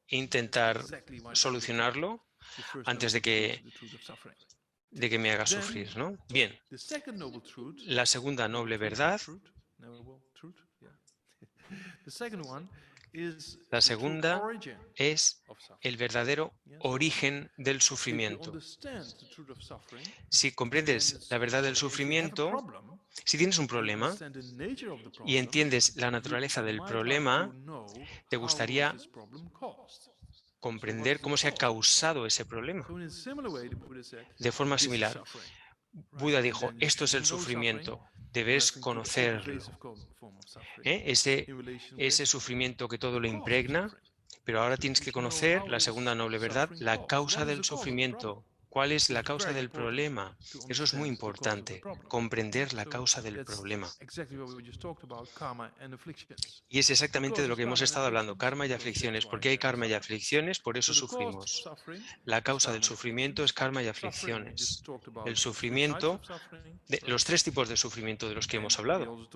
intentar solucionarlo antes de que me haga sufrir, ¿no? Bien, la segunda noble verdad, la segunda es el verdadero origen del sufrimiento. Si comprendes la verdad del sufrimiento, si tienes un problema y entiendes la naturaleza del problema, te gustaría comprender cómo se ha causado ese problema. De forma similar, Buda dijo, esto es el sufrimiento, debes conocerlo. Ese sufrimiento que todo lo impregna, pero ahora tienes que conocer la segunda noble verdad, la causa del sufrimiento. ¿Cuál es la causa del problema? Eso es muy importante, comprender la causa del problema. Y es exactamente de lo que hemos estado hablando, karma y aflicciones. ¿Por qué hay karma y aflicciones? Por eso sufrimos. La causa del sufrimiento es karma y aflicciones. El sufrimiento, los tres tipos de sufrimiento de los que hemos hablado.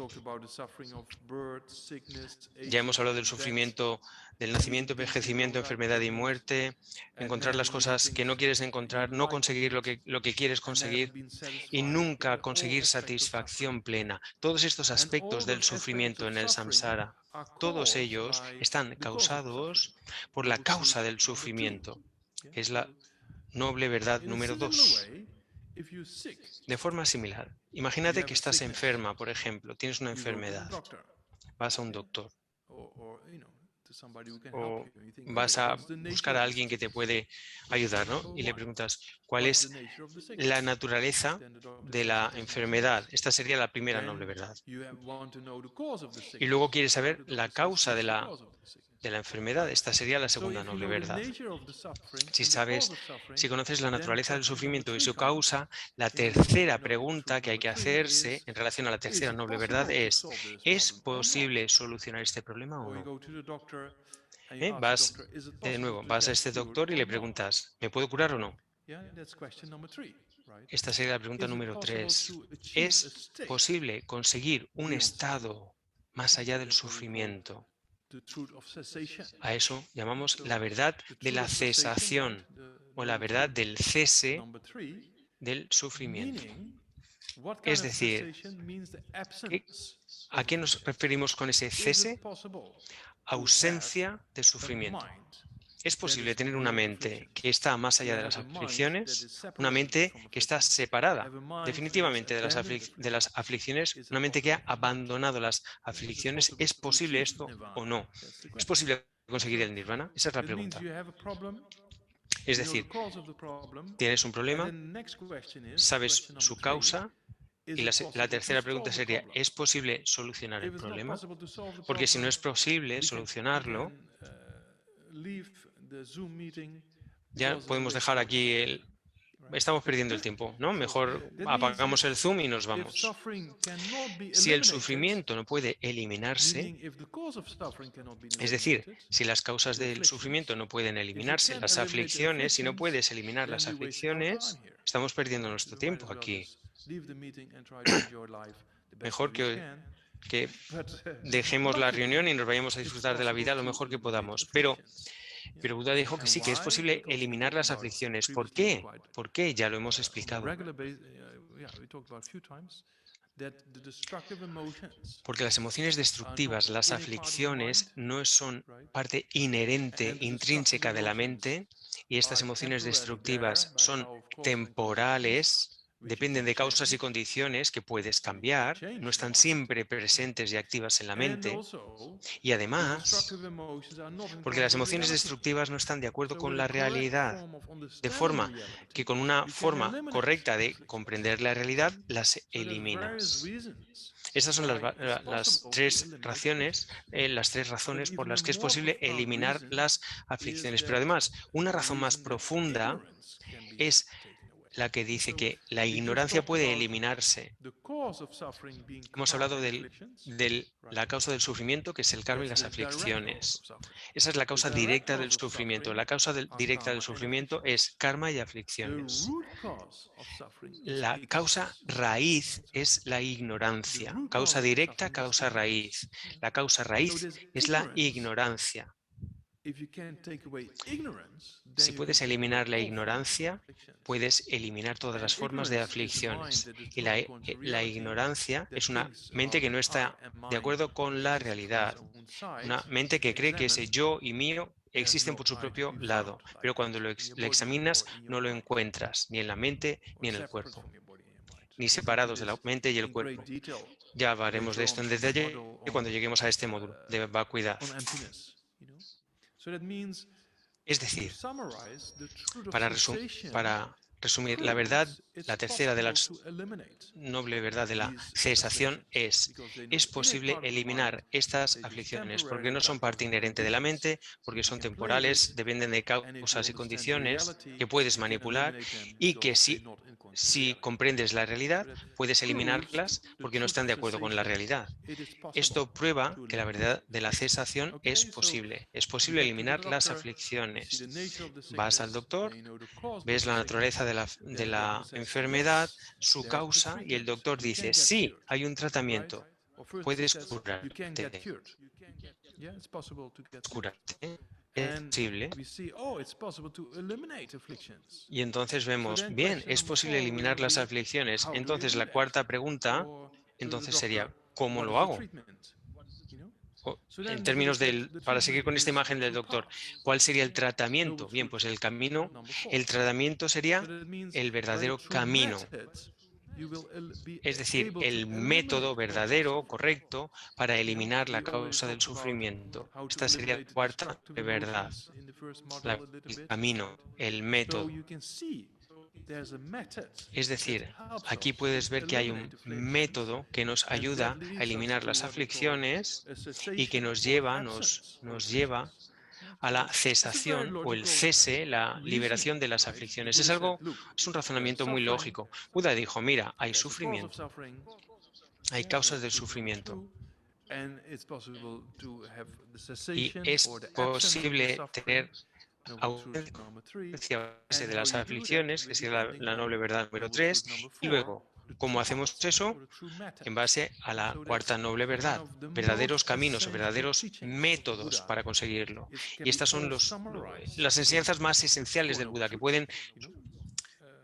Ya hemos hablado del sufrimiento del nacimiento, envejecimiento, enfermedad y muerte, encontrar las cosas que no quieres encontrar, no conseguir lo que quieres conseguir y nunca conseguir satisfacción plena. Todos estos aspectos del sufrimiento en el samsara, todos ellos están causados por la causa del sufrimiento, que es la noble verdad número 2. De forma similar, imagínate que estás enferma, por ejemplo, tienes una enfermedad, vas a un doctor o vas a buscar a alguien que te puede ayudar, ¿no? Y le preguntas, ¿cuál es la naturaleza de la enfermedad? Esta sería la primera noble verdad. Y luego quieres saber la causa de la enfermedad. Esta sería la segunda noble verdad. Si conoces la naturaleza del sufrimiento y su causa, la tercera pregunta que hay que hacerse en relación a la tercera noble verdad es posible solucionar este problema o no? De nuevo, vas a este doctor y le preguntas, ¿me puedo curar o no? Esta sería la pregunta número 3. ¿Es posible conseguir un estado más allá del sufrimiento? A eso llamamos la verdad de la cesación o la verdad del cese del sufrimiento. Es decir, ¿a qué nos referimos con ese cese? Ausencia de sufrimiento. ¿Es posible tener una mente que está más allá de las aflicciones? Una mente que está separada definitivamente de las aflicciones, una mente que ha abandonado las aflicciones. ¿Es posible esto o no? ¿Es posible conseguir el nirvana? Esa es la pregunta. Es decir, tienes un problema, sabes su causa, y la tercera pregunta sería, ¿es posible solucionar el problema? Porque si no es posible solucionarlo, ya podemos dejar aquí estamos perdiendo el tiempo, ¿no? Mejor apagamos el Zoom y nos vamos. Si el sufrimiento no puede eliminarse, es decir, si las causas del sufrimiento no pueden eliminarse, las aflicciones, si no puedes eliminar las aflicciones, estamos perdiendo nuestro tiempo aquí. Mejor que dejemos la reunión y nos vayamos a disfrutar de la vida lo mejor que podamos. Pero Buda dijo que sí, que es posible eliminar las aflicciones. ¿Por qué? ¿Por qué? Ya lo hemos explicado. Porque las emociones destructivas, las aflicciones, no son parte inherente, intrínseca de la mente, y estas emociones destructivas son temporales, dependen de causas y condiciones que puedes cambiar, no están siempre presentes y activas en la mente. Y además, porque las emociones destructivas no están de acuerdo con la realidad, de forma que con una forma correcta de comprender la realidad, las eliminas. Estas son las tres razones por las que es posible eliminar las aflicciones. Pero además, una razón más profunda es la que dice So que la we just ignorancia talked puede about eliminarse. the cause of suffering being Hemos karma hablado and de afflictions, la right? causa del sufrimiento, que es el karma y That's las the direct cause of aflicciones. suffering. Esa es la The causa direct directa del cause of sufrimiento. suffering La causa are directa del karma and sufrimiento afflictions. es karma y The aflicciones. root cause of suffering is La causa ignorance. raíz Right? So es la the ignorancia. root Causa cause of directa, suffering is causa ignorance. raíz. La causa So raíz there's es la ignorance. ignorancia. If you can take away ignorance, Si then you can puedes take away eliminar la all forms of ignorancia, afflictions. puedes eliminar todas And las formas de ignorance is a mind aflicciones. that is Y not according to la reality, ignorancia that es una thinks mente about que no I está and de mine acuerdo con la exists on its realidad. own side. Una mente que If cree que ese examined, yo y mío there's existen no por su I to propio be lado, found like pero that cuando in your lo body examinas or in your no lo mind, encuentras ni en la mente or ni en el separate cuerpo, from your body and your mind. ni We'll get to separados de la this mente y el in great cuerpo. detail Ya hablaremos later de esto on en in the detalle model cuando lleguemos a este módulo de vacuidad. on emptiness. So that means, Es to decir, summarize, the truth of para, cessation para resumir, la verdad, proves it's la tercera de possible las to eliminate noble verdad de la these cesación sensations es because they're not innate posible part of the mind. eliminar estas They're just aflicciones temporary porque no son factors parte of inherente de la conditions mente, porque that you son can play with, temporales, dependen de and if you causas y understand condiciones reality, que puedes you can manipular eliminate them y que because they're not in accordance to si reality. comprendes la So realidad that puedes proves eliminarlas the porque no truth están of de acuerdo con la cessation. realidad. It is possible Esto prueba to que la eliminate verdad de la cesación afflictions. es Okay, so posible. Es you posible get to the eliminar las doctor, you see the aflicciones. nature of the Vas al sickness, then doctor, you know the cause of ves the la naturaleza sickness, de then the doctor la says, enfermedad, yes, su there's a causa, y el treatment, doctor you dice, can get sí, cured, hay un right? tratamiento, Or first he puedes says, you can get curarte. cured. Yeah, it's possible to get cured. Curarte es And posible. we see, oh, it's possible to eliminate afflictions. Y entonces So vemos, then bien, question es number posible 4 eliminar will las be, aflicciones. how do you Entonces do la that? cuarta pregunta Or to the entonces doctor, sería, ¿cómo what lo is the hago? treatment? You know? O, So en then we términos look at del, the para seguir treatment con esta is the imagen del two doctor, paths. ¿cuál sería el No, tratamiento? which Bien, would pues be number 4. el tratamiento So sería that means el by the verdadero true camino. method, you will be Es decir, able to el eliminate método the cause of verdadero, suffering. correcto, para You know, eliminar la we already causa del talked about sufrimiento. how to Esta sería la eliminate cuarta destructive de verdad, emotions in the first model a little el bit, camino, right? el So método. you can see there's a method Es that decir, helps aquí us to puedes ver que hay un eliminate afflictions, método que nos and that ayuda a leads us eliminar to las what we call aflicciones a y que cessation nos or lleva, absence of nos lleva afflictions. Right? a la So it's a very cesación o el logical cese, la reasoning, liberación de las right? The aflicciones. Buddha said, look, Es un there's razonamiento muy suffering, lógico. Buda dijo, mira, hay there's a cause of sufrimiento, suffering, hay yeah, causas that's del truth number sufrimiento 2, and it's possible to have the y cessation es or the absence of the posible suffering, tener noble truth ausencia number 3, base and de how las you do that aflicciones, que will sería depending la noble on verdad número noble 3, truth number y 4, luego, the true ¿cómo hacemos paths eso? or the true methods. En base a la So cuarta that's noble one verdad, of the verdaderos most caminos o essential verdaderos teachings of the métodos Buddha. para conseguirlo. It can Y be estas son all summarized las in enseñanzas más these esenciales four del noble Buda, que truths, pueden you know.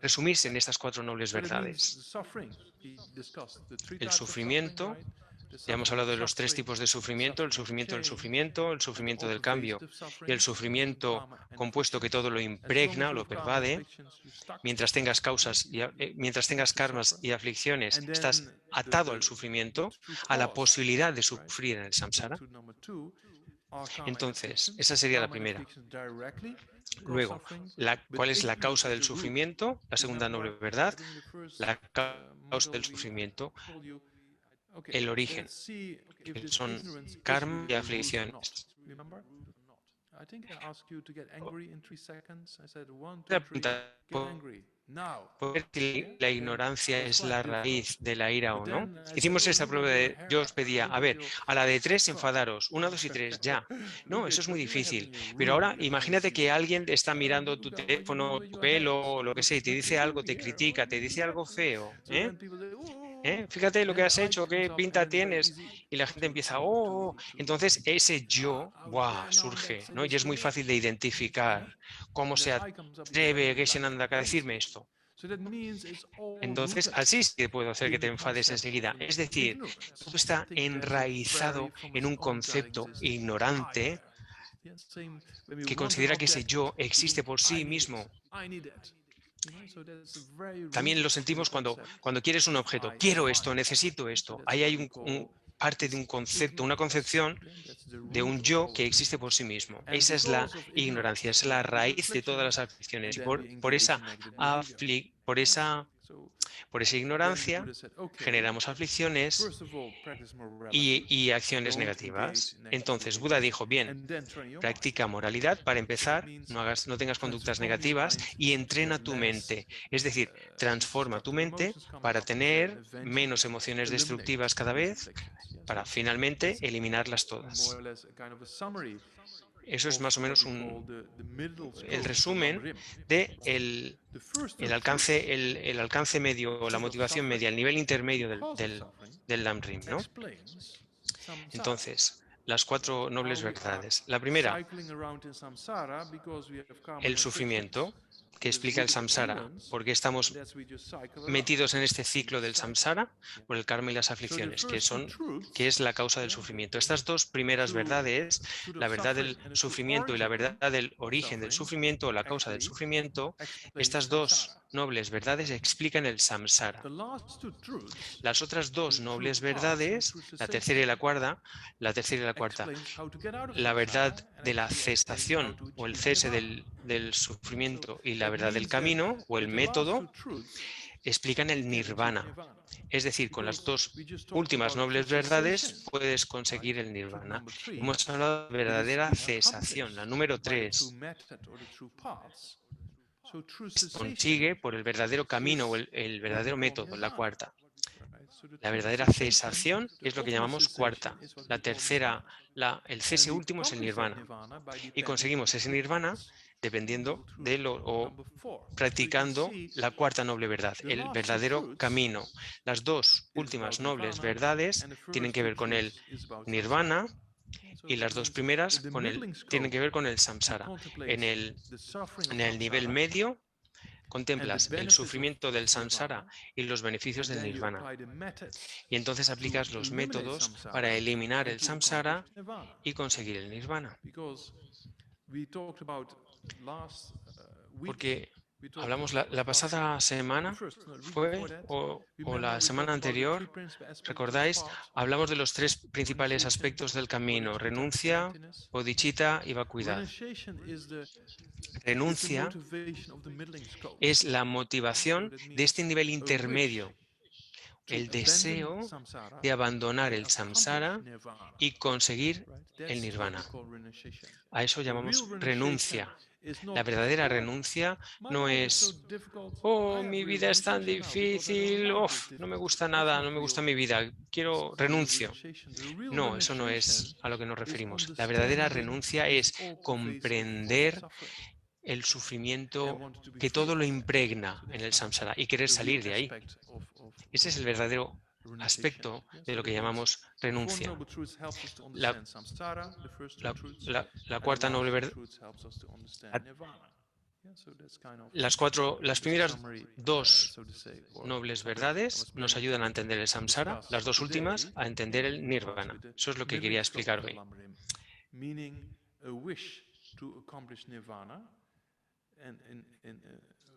resumirse en estas cuatro nobles So that means the verdades. suffering. We discussed the three El types of suffering, sufrimiento, right? The ya hemos suffering of hablado de los tres suffering, tipos de the sufrimiento, suffering of change, el and the sufrimiento del cambio all-pervasive y el suffering between sufrimiento karma and compuesto que todo afflictions. lo As long as impregna, you lo have karma and pervade. afflictions, you're stuck. Mientras tengas Yeah, causas mientras you have tengas to karmas suffer. y aflicciones, And estás then atado al sufrimiento, true a la cause, posibilidad de right? sufrir en el Noble samsara. truth number 2 are karma and Entonces, afflictions. esa sería la Karma and primera. afflictions directly cause Luego, suffering, but ¿cuál es la ignorance causa is del the root. sufrimiento? La segunda noble Remember, verdad, I think in the first la causa model del we sufrimiento, told you, okay, el origen, let's see if que this son ignorance is karma really y the root or not. aflicciones. Remember? I think I asked you to get angry in 3 seconds. I said 1, 2, La 3, pregunta, get angry. Now. ¿puedo ver si Yeah? la And then ignorancia it's es quite la difficult. raíz de la ira But o no? then I said, Hicimos oh, esta look prueba at your yo hair. os pedía, Look a at ver, your a la de 3 saffron. enfadaros, 1, 2 y 3, ya. No, Look eso at es muy what you have in difícil. your Pero room, ahora your imagínate fancy. que alguien está mirando Look tu at what you do teléfono, with tu your pelo hands. o lo que Look sea y te what you dice do algo, te here. What critica, do te you do dice algo that? feo, So then people say, oh, Fíjate lo que then the has eye hecho, qué comes up, and pinta it's very tienes. easy Y la gente empieza, to entonces ese yo, how ¡buah!, dare Namdek surge, say ¿no? Y this es to muy me? fácil de You know? identificar cómo And se that eye comes up, you say, atreve oh, like Geshe-Nandaká a crazy. decirme esto. So that means it's all Entonces, rooted así sí que puedo hacer que in te the enfades concept of enseguida. an Es decir, todo ignorance. está Think there's a very, enraizado from en its un onset, concepto existing I ignorante there. Yeah, same when we que want an considera que ese object, yo we existe think por I sí need it, mismo. I need that. You know, so that's very También rooted lo in the sentimos concept cuando quieres un of objeto. I and Quiero esto, mine. necesito So esto. that's Ahí what hay we call parte de this un concepto, una ignorance. concepción Yeah, that's the de root un of yo all que existe por ignorance. sí mismo. And Esa es la because of ignorancia, ignorance, es we la have these raíz de todas las afflictions, aflicciones. and Y then we por engage esa in negative behavior. por esa Por esa Then ignorancia Buddha said, okay, generamos aflicciones first of all, practice morality, y acciones don't engage negativas. in negative Entonces Buda behavior, dijo, bien, and then train your mind. practica moralidad para So that empezar, means no tengas conductas transform your negativas mind y to get entrena tu less mente. Es decir, transforma tu destructive mente emotions coming para up in there, and tener eventually menos emociones eliminate destructivas cada these vez, afflictions. Yeah, para so finalmente that's eliminarlas more todas. or less a kind of a summary Eso es of más o what menos we call the middle el scope of the Lam resumen Rim. de The first two truths, el alcance medio o la truth of motivación media, suffering el nivel and intermedio cause of suffering, del Lamrim, ¿no? explains samsara. Entonces, las Right? 4 How nobles we are verdades. La primera, cycling around in samsara because we have karma el and afflictions sufrimiento, que to the explica el root of samsara, ignorance, porque and estamos that's we just cycle around metidos en este in ciclo this del cycle. samsara Yeah. por el karma y las So the aflicciones, first two que truths, es la causa del yeah, sufrimiento. Estas dos primeras true verdades, truth la of verdad suffering del and the true sufrimiento y la origin verdad del of origen del suffering, sufrimiento o la causa del actually sufrimiento, explain estas samsara. dos nobles verdades explican el samsara. The last two truths, Las otras dos the truth nobles path and verdades, true la tercera y cessation, la tercera y la cuarta, explains how to get out of la verdad samsara and de la actually explains how cesación to o el achieve cese nirvana. del Yeah, so sufrimiento y la that verdad del means that, camino o el with the last two método truths, explican we el can achieve nirvana. nirvana. Es decir, con las Because dos we just talked últimas about true nobles verdades cessation, puedes right? conseguir el Truth nirvana. number 3, Hemos hablado de it is verdadera being cesación, la accomplished número by the true 3. method or the true paths. So true Se cessation consigue por el verdadero camino o is el what we verdadero call método, la nirvana. cuarta. Right? So the La true verdadera cessation, cesación the es lo que ultimate llamamos cessation cuarta. is what La we call tercera, nirvana. el And cese we último es el accomplish that nirvana. nirvana by Y depending on conseguimos the ese true nirvana paths. So dependiendo truth de number 4. So you can practicando see la cuarta noble verdad, the el last two verdadero truths camino. Las dos is últimas about nobles nirvana verdades and the tienen first que two ver con el truths is about samsara. nirvana Yeah, so y that las dos means primeras in the middling tienen que scope ver con el you samsara. contemplate the suffering of En el nivel samsara medio and the contemplas el benefits sufrimiento del of samsara nirvana, y los beneficios and del then you nirvana. apply the methods Y entonces to aplicas los eliminate métodos para samsara eliminar and el to accomplish samsara nirvana. y conseguir el nirvana. Because we talked about last week, Porque we talked, hablamos was la it last pasada the semana, first, no, the week fue, before that, o remember la we semana talked about the three anterior, principal aspects of the ¿recordáis? path: Hablamos de los tres principales renunciation, aspectos del camino: bodhicitta, and renuncia, emptiness. bodhicitta y vacuidad. Renunciation is the Renuncia motivation of the middling scope. es la So motivación that de este means nivel a wish intermedio, to el abandon deseo samsara de abandonar and el accomplish samsara nirvana. y conseguir Right? el That's what we nirvana. call renunciation. A eso The real llamamos renunciation renuncia. is La not, verdadera oh, renuncia my no life is so es, difficult. oh, I have mi real vida es tan renunciation now because I don't difícil, like this no me difficulty. gusta That's nada, not no me gusta real. mi vida, quiero Real renuncio. renunciation. The real No, eso no es renunciation a lo que nos is referimos. La verdadera understanding renuncia this es all-pervasive comprender suffering el and sufrimiento want to be que free todo of lo it. impregna So en that's el kind of samsara y querer the real salir de ahí. aspect Ese es el verdadero renunciation. aspecto Yeah, de so lo que that means llamamos the Four renuncia. Noble Truths helps us to La, understand samsara, the first two la- truths, la and the cuarta noble last two verdad. truths helps us to understand nirvana. Yeah, so that's kind of Las the primeras summary, dos so to say, or nobles what I was verdades nos planning ayudan a to entender el samsara, discuss las dos últimas today. a Yeah, entender el starts nirvana. with the Eso es lo que middling quería scope of explicar the hoy. Lam-rim, meaning a wish to accomplish nirvana, and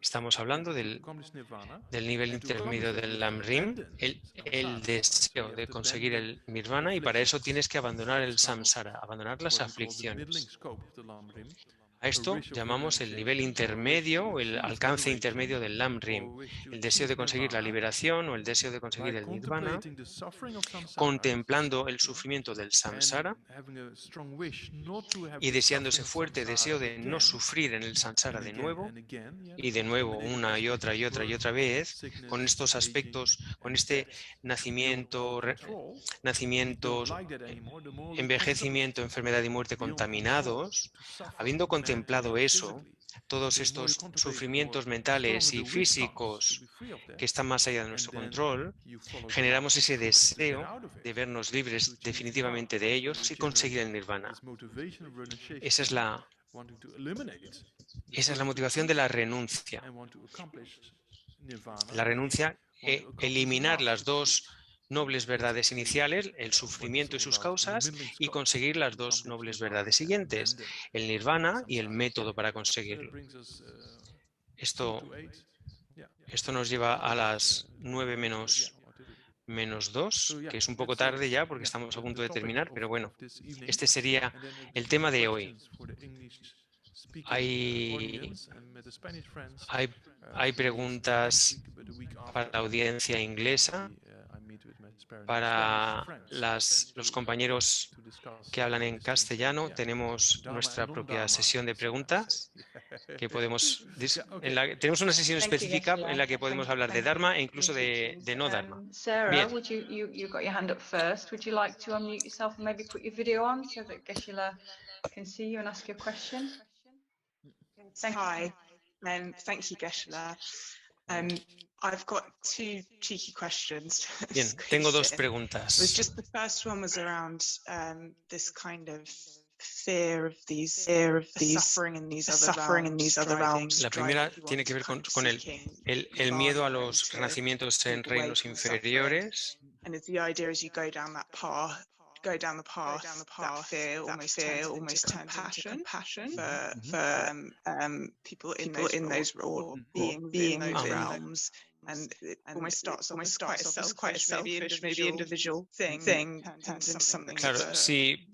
Estamos hablando to del accomplish nirvana, nivel and to accomplish intermedio that you del have to Lamrim, abandon el samsara, right? So you deseo have de to conseguir abandon el the nirvana, y para eso afflictions. tienes que abandonar That's el kind of samsara, abandonar las what we call the middling aflicciones. scope of the Lam-rim. A A esto wish of llamamos el nivel renunciation, or a wish intermedio to o el achieve alcance liberation, intermedio del or a Lamrim, wish to el deseo de achieve conseguir la nirvana, liberación o el deseo de conseguir by el nirvana, contemplating the suffering of samsara, contemplando el yeah, sufrimiento del and samsara having a strong wish not to have y the deseando suffering ese of fuerte samsara deseo de no again sufrir en el samsara de nuevo, and again, yeah, y de with nuevo eliminating una y aspects otra of y otra y birth, otra vez, con sickness, estos aging, aspectos, con and este death beyond our nacimiento, control. If we don't nacimientos, like that anymore, the more we envejecimiento, contemplate enfermedad y muerte beyond control, contaminados, to suffer habiendo mentally contemplado and eso, physically. todos The more you estos contemplate, the more sufrimientos mentales stronger y the wish comes to físicos be free of that, que están más allá de and nuestro then control, you follow the last generamos two ese truths to get deseo out of it, de vernos to libres achieve nirvana. definitivamente de So you ellos y conseguir generate el nirvana. this motivation of Esa es renunciation, la, wanting to eliminate the esa es la first two motivación de la truths renuncia. and want to accomplish nirvana, La meaning renuncia, want to accomplish the eliminar last las two dos truths. nobles That's verdades actually iniciales, el what it's sufrimiento y all sus about, the causas, middling y scope, conseguir las to dos accomplish nobles nirvana verdades and siguientes, abandon el nirvana y el samsara. método para So that conseguirlo. brings us 2 Esto, to 8. Yeah. esto So nos that lleva brings a us las 9 yeah, what to do. menos So 2, yeah, que es un poco that's tarde ya porque yeah, estamos a the punto de topic terminar, pero bueno, of this evening. este sería And then it el would be tema de hoy. questions for the English speaking Hay, audience and met the Spanish friends. hay, hay So it's next preguntas week, but the week para la after, audiencia inglesa, I meet with my Spanish para friends los compañeros to discuss que hablan en these things. And castellano. yeah, Tenemos Dharma and nuestra propia non-Dharma, sesión de I say. preguntas que podemos, Yeah, okay. tenemos una sesión Thank you, específica en Geshe-la. la que podemos hablar de Thank you Dharma e for incluso your teachings. de no Dharma. Sarah, Bien. would you got your hand up first. Would you like to unmute yourself and maybe put your video on so that Geshe-la can see you and ask your question? Hi, thank you, Geshe-la. I've got two cheeky questions. Bien, tengo dos It was preguntas. just the first one was around this kind of fear of these suffering in these other realms. La primera tiene que ver con el miedo a los renacimientos en reinos inferiores. And it's the idea as you go down the path, that fear almost turns into compassion for people in those or beings in those realms. And it almost starts off as quite a selfish, maybe individual thing turns into something. Claro, si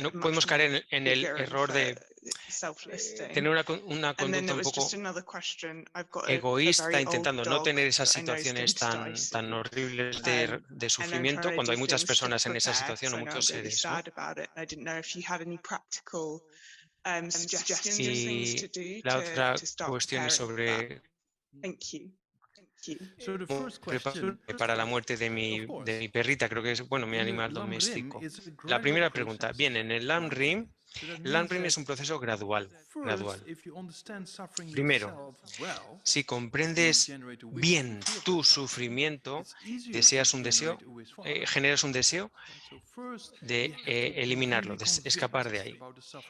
no podemos caer en el error de tener una conducta un poco egoísta, intentando no tener esas situaciones tan horribles de sufrimiento cuando hay muchas personas en esa situación o muchos seres, ¿no? Y la otra cuestión es sobre prepararme para la muerte de mi perrita, creo que es, bueno, mi animal doméstico. La primera pregunta, bien, en el Lam-Rim es un proceso gradual. Primero, si comprendes bien tu sufrimiento, generas un deseo de eliminarlo, de escapar de ahí.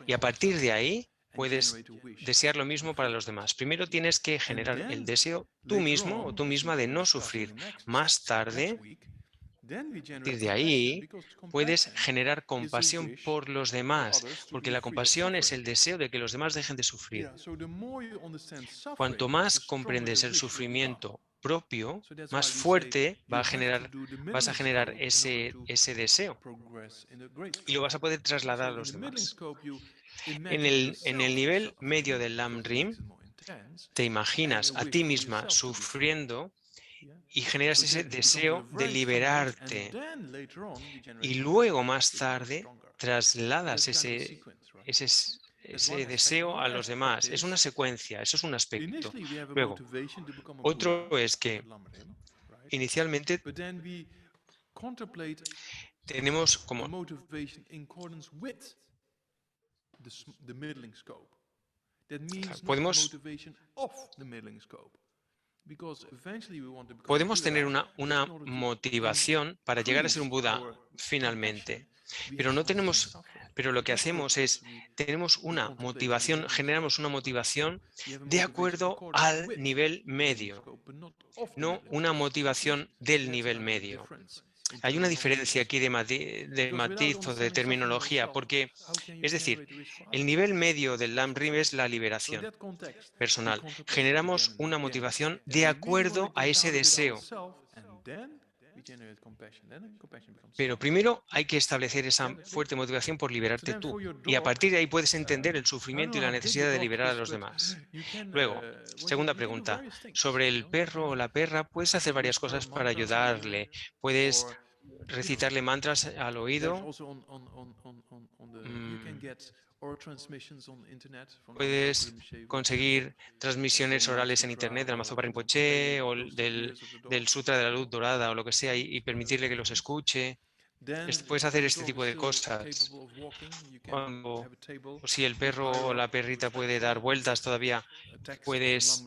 Y a partir de ahí, puedes desear lo mismo para los demás. Primero tienes que generar el deseo tú mismo o tú misma de no sufrir. Más tarde, a partir de ahí, puedes generar compasión por los demás, porque la compasión es el deseo de que los demás dejen de sufrir. Cuanto más comprendes el sufrimiento propio, más fuerte vas a generar ese deseo y lo vas a poder trasladar a los demás. En el nivel medio del Lam-Rim, te imaginas a ti misma sufriendo y generas ese deseo de liberarte. Y luego, más tarde, trasladas ese deseo a los demás. Es una secuencia, eso es un aspecto. Luego, otro es que inicialmente tenemos como podemos tener una motivación para llegar a ser un Buda finalmente, pero lo que hacemos es, generamos una motivación de acuerdo al nivel medio, no una motivación del nivel medio. Hay una diferencia aquí de matiz o de terminología, porque, es decir, el nivel medio del Lam-Rim es la liberación personal. Generamos una motivación de acuerdo a ese deseo. Pero primero hay que establecer esa fuerte motivación por liberarte tú. Y a partir de ahí puedes entender el sufrimiento y la necesidad de liberar a los demás. Luego, segunda pregunta. Sobre el perro o la perra, puedes hacer varias cosas para ayudarle. Puedes recitarle mantras al oído. Puedes conseguir transmisiones orales en Internet del Mazopa Rinpoche o del Sutra de la Luz Dorada o lo que sea y permitirle que los escuche. Puedes hacer este tipo de cosas. Si el perro o la perrita puede dar vueltas todavía, puedes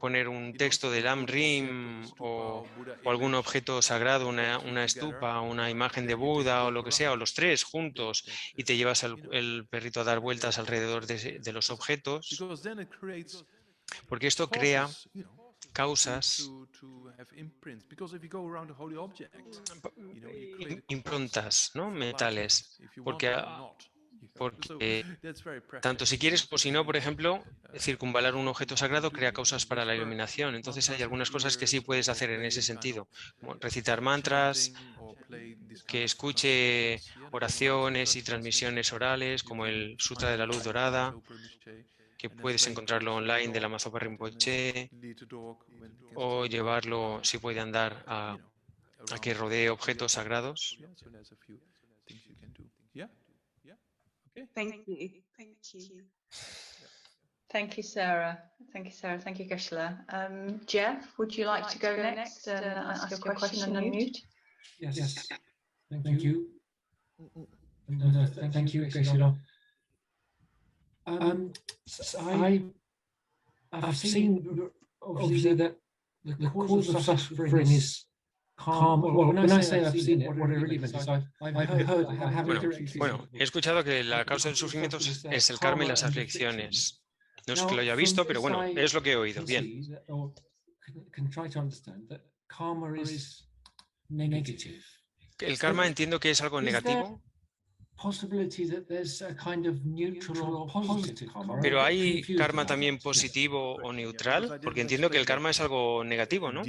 poner un texto del Lam-Rim o algún objeto sagrado, una estupa, una imagen de Buda o lo que sea, o los tres juntos, y te llevas el perrito a dar vueltas alrededor de los objetos, porque esto crea causas, improntas, ¿no? Mentales, porque porque tanto si quieres como si no, por ejemplo, circunvalar un objeto sagrado crea causas para la iluminación. Entonces hay algunas cosas que sí puedes hacer en ese sentido, como recitar mantras, que escuche oraciones y transmisiones orales, como el Sutra de la Luz Dorada, que puedes encontrarlo online de la Mazopa Rinpoche, o llevarlo, si puede andar, a que rodee objetos sagrados. Thank you. Thank you. Thank you, Sarah. Thank you, Sarah. Thank you, Geshe-la. Jeff, would you like to go next and ask your question on mute? Yes. Thank you. And thank you, Geshe-la. So I've seen obviously that the cause of suffering is karma. Well, when I say I've seen it, what I really meant is I've heard, I haven't. Bueno, he escuchado que la causa del sufrimiento es el karma y las aflicciones. No es que lo haya visto, pero bueno, es lo que he oído. Bien. Can try to understand that karma is negative. El karma entiendo que es algo negativo. Pero ¿hay karma también positivo o neutral? Porque entiendo que el karma es algo negativo, ¿no?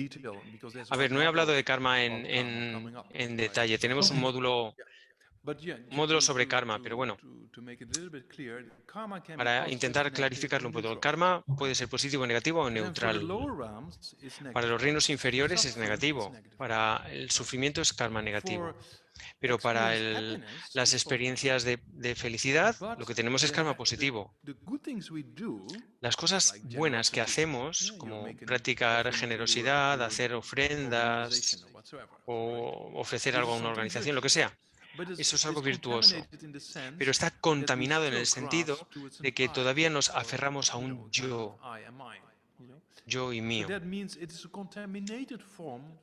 A ver, no he hablado de karma en detalle. Tenemos un módulo sobre karma, pero bueno, para intentar clarificarlo un poco, el karma puede ser positivo, negativo o neutral. Para los reinos inferiores es negativo, para el sufrimiento es karma negativo. Pero para las experiencias de felicidad, lo que tenemos es karma positivo. Las cosas buenas que hacemos, como practicar generosidad, hacer ofrendas o ofrecer algo a una organización, lo que sea, eso es algo virtuoso. Pero está contaminado en el sentido de que todavía nos aferramos a un yo y mío.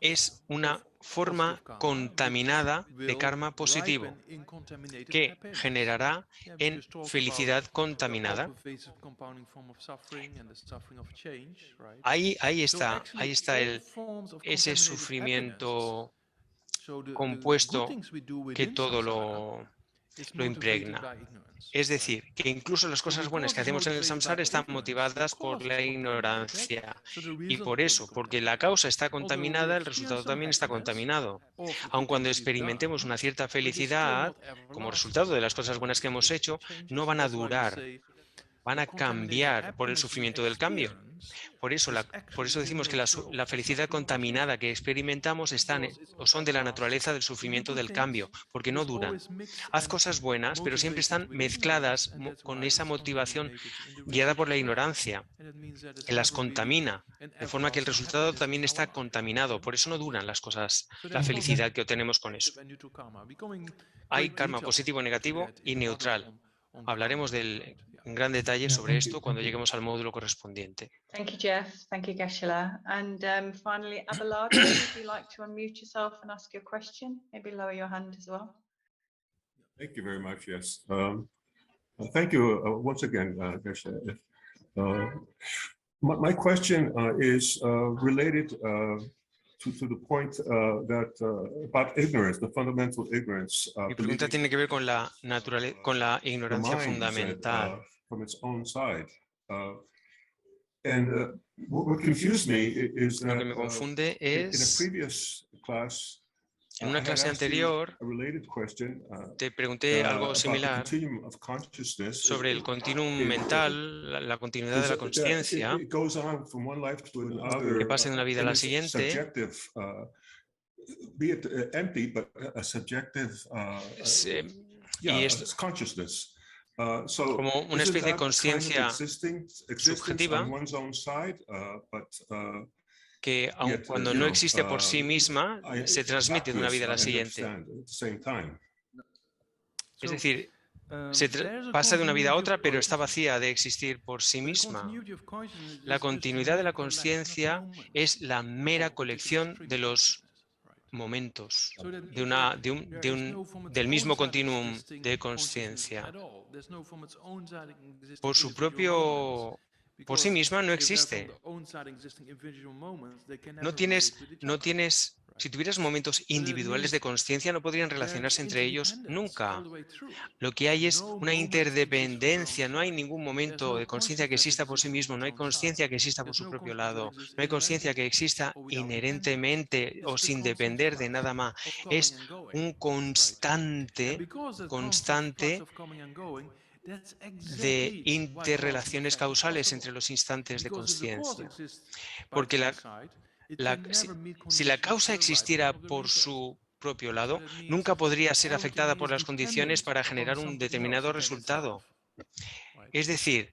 Es una forma contaminada de karma positivo que generará en felicidad contaminada. Ahí está ese sufrimiento compuesto que todo lo impregna. Es decir, que incluso las cosas buenas que hacemos en el samsara están motivadas por la ignorancia. Y por eso, porque la causa está contaminada, el resultado también está contaminado. Aun cuando experimentemos una cierta felicidad, como resultado de las cosas buenas que hemos hecho, no van a durar, van a cambiar por el sufrimiento del cambio. Por eso decimos que la felicidad contaminada que experimentamos son de la naturaleza del sufrimiento del cambio, porque no duran. Haz cosas buenas, pero siempre están mezcladas con esa motivación guiada por la ignorancia, que las contamina, de forma que el resultado también está contaminado. Por eso no duran las cosas, la felicidad que obtenemos con eso. Hay karma positivo, negativo y neutral. Hablaremos en gran detalle sobre esto cuando lleguemos al módulo correspondiente. Thank you, Jeff. Thank you, Geshe-la. And finally, Abelardo, would you like to unmute yourself and ask your question? Maybe lower your hand as well. Thank you very much. Yes. Thank you once again, Geshe. My question is related to the point that about ignorance, the fundamental ignorance. Mi pregunta tiene que ver con la ignorancia fundamental. From its own side. And what confused me is that Lo que me confunde es, in a previous class, en una clase anterior, te pregunté algo similar sobre el continuum mental, la continuidad de la consciencia, que pasa de una vida a la siguiente, y es como una especie de conciencia subjetiva que, aun cuando no existe por sí misma, se transmite de una vida a la siguiente. Es decir, pasa de una vida a otra, pero está vacía de existir por sí misma. La continuidad de la consciencia es la mera colección de los momentos del mismo continuum de consciencia. Por su propio por sí misma no existe. Si tuvieras momentos individuales de conciencia, no podrían relacionarse entre ellos nunca. Lo que hay es una interdependencia, no hay ningún momento de conciencia que exista por sí mismo, no hay conciencia que exista por su propio lado, no hay conciencia que exista inherentemente o sin depender de nada más. Es un constante de interrelaciones causales entre los instantes de conciencia. Porque si la causa existiera por su propio lado, nunca podría ser afectada por las condiciones para generar un determinado resultado. Es decir,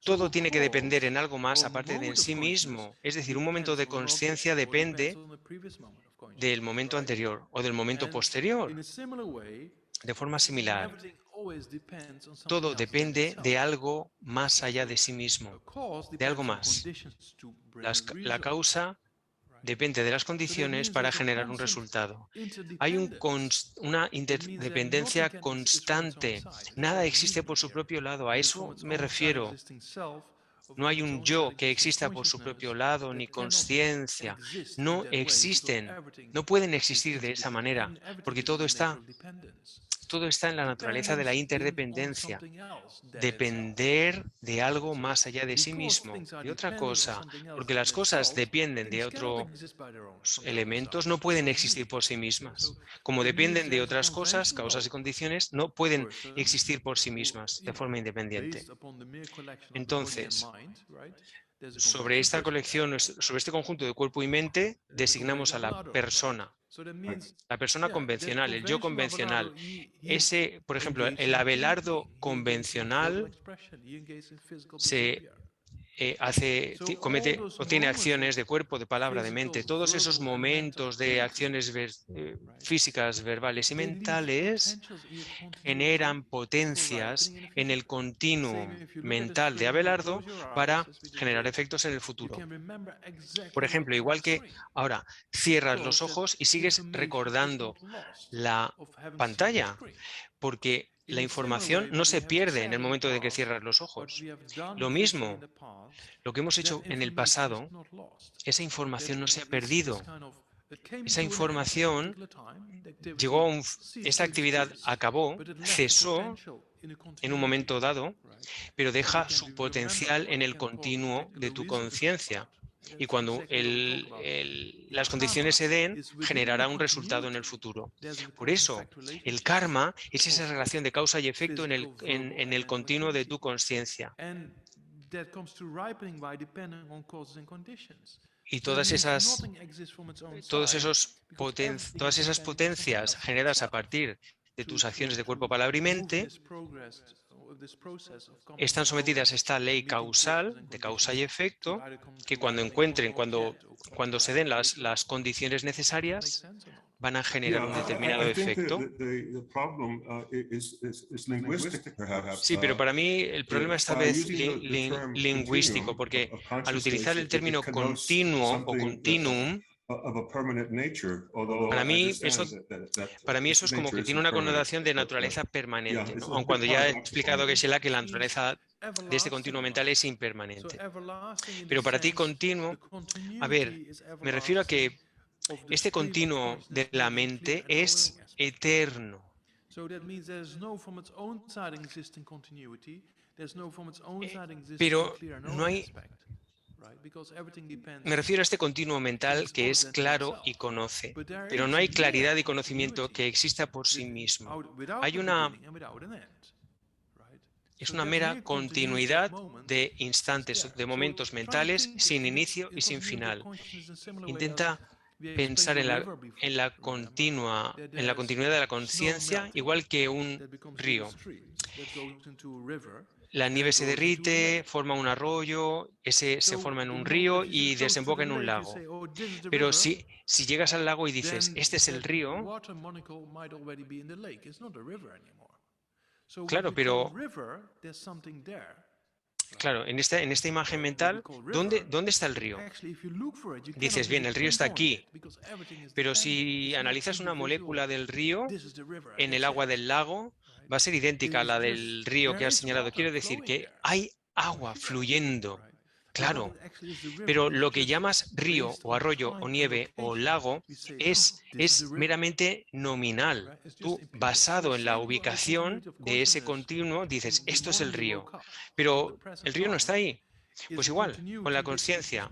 todo tiene que depender en algo más aparte de en sí mismo. Es decir, un momento de conciencia depende del momento anterior o del momento posterior. De forma similar, todo depende de algo más allá de sí mismo, de algo más. La causa depende de las condiciones para generar un resultado. Hay una interdependencia constante. Nada existe por su propio lado. A eso me refiero. No hay un yo que exista por su propio lado, ni conciencia. No existen. No pueden existir de esa manera, porque todo está en la naturaleza de la interdependencia. Depender de algo más allá de sí mismo, de otra cosa, porque las cosas dependen de otros elementos, no pueden existir por sí mismas. Como dependen de otras cosas, causas y condiciones, no pueden existir por sí mismas de forma independiente. Entonces, sobre esta colección, sobre este conjunto de cuerpo y mente, designamos a la persona convencional, el yo convencional. Por ejemplo, el Abelardo convencional comete o tiene acciones de cuerpo, de palabra, de mente. Todos esos momentos de acciones físicas, verbales y mentales generan potencias en el continuum mental de Abelardo para generar efectos en el futuro. Por ejemplo, igual que ahora cierras los ojos y sigues recordando la pantalla, porque la información no se pierde en el momento de que cierras los ojos. Lo mismo, lo que hemos hecho en el pasado, esa información no se ha perdido. Esa información esa actividad acabó, cesó en un momento dado, pero deja su potencial en el continuo de tu conciencia. Y cuando las condiciones se den, generará un resultado en el futuro. Por eso, el karma es esa relación de causa y efecto en el continuo de tu conciencia. Y todas esas potencias generadas a partir de tus acciones de cuerpo, palabra y mente están sometidas a esta ley causal, de causa y efecto, que cuando se den las condiciones necesarias, van a generar un determinado efecto. Sí, pero para mí el problema esta vez lingüístico, porque al utilizar el término continuo o continuum, para mí eso es como que tiene una connotación de naturaleza permanente, ¿no? Aun cuando ya he explicado que la naturaleza de este continuo mental es impermanente. Pero para ti continuo, a ver, me refiero a que este continuo de la mente es eterno. Pero no hay... Me refiero a este continuo mental que es claro y conoce, pero no hay claridad y conocimiento que exista por sí mismo. Es una mera continuidad de instantes, de momentos mentales sin inicio y sin final. Intenta pensar en la continuidad de la conciencia, igual que un río. La nieve se derrite, forma un arroyo, ese se forma en un río y desemboca en un lago. Pero si llegas al lago y dices, este es el río, claro, pero claro, en esta imagen mental, ¿dónde está el río? Dices, bien, el río está aquí, pero si analizas una molécula del río en el agua del lago, va a ser idéntica a la del río que has señalado. Quiero decir que hay agua fluyendo claro, pero lo que llamas río o arroyo o nieve o lago es meramente nominal. Tú, basado en la ubicación de ese continuo, dices, esto es el río, pero el río no está ahí. Pues igual, con la consciencia,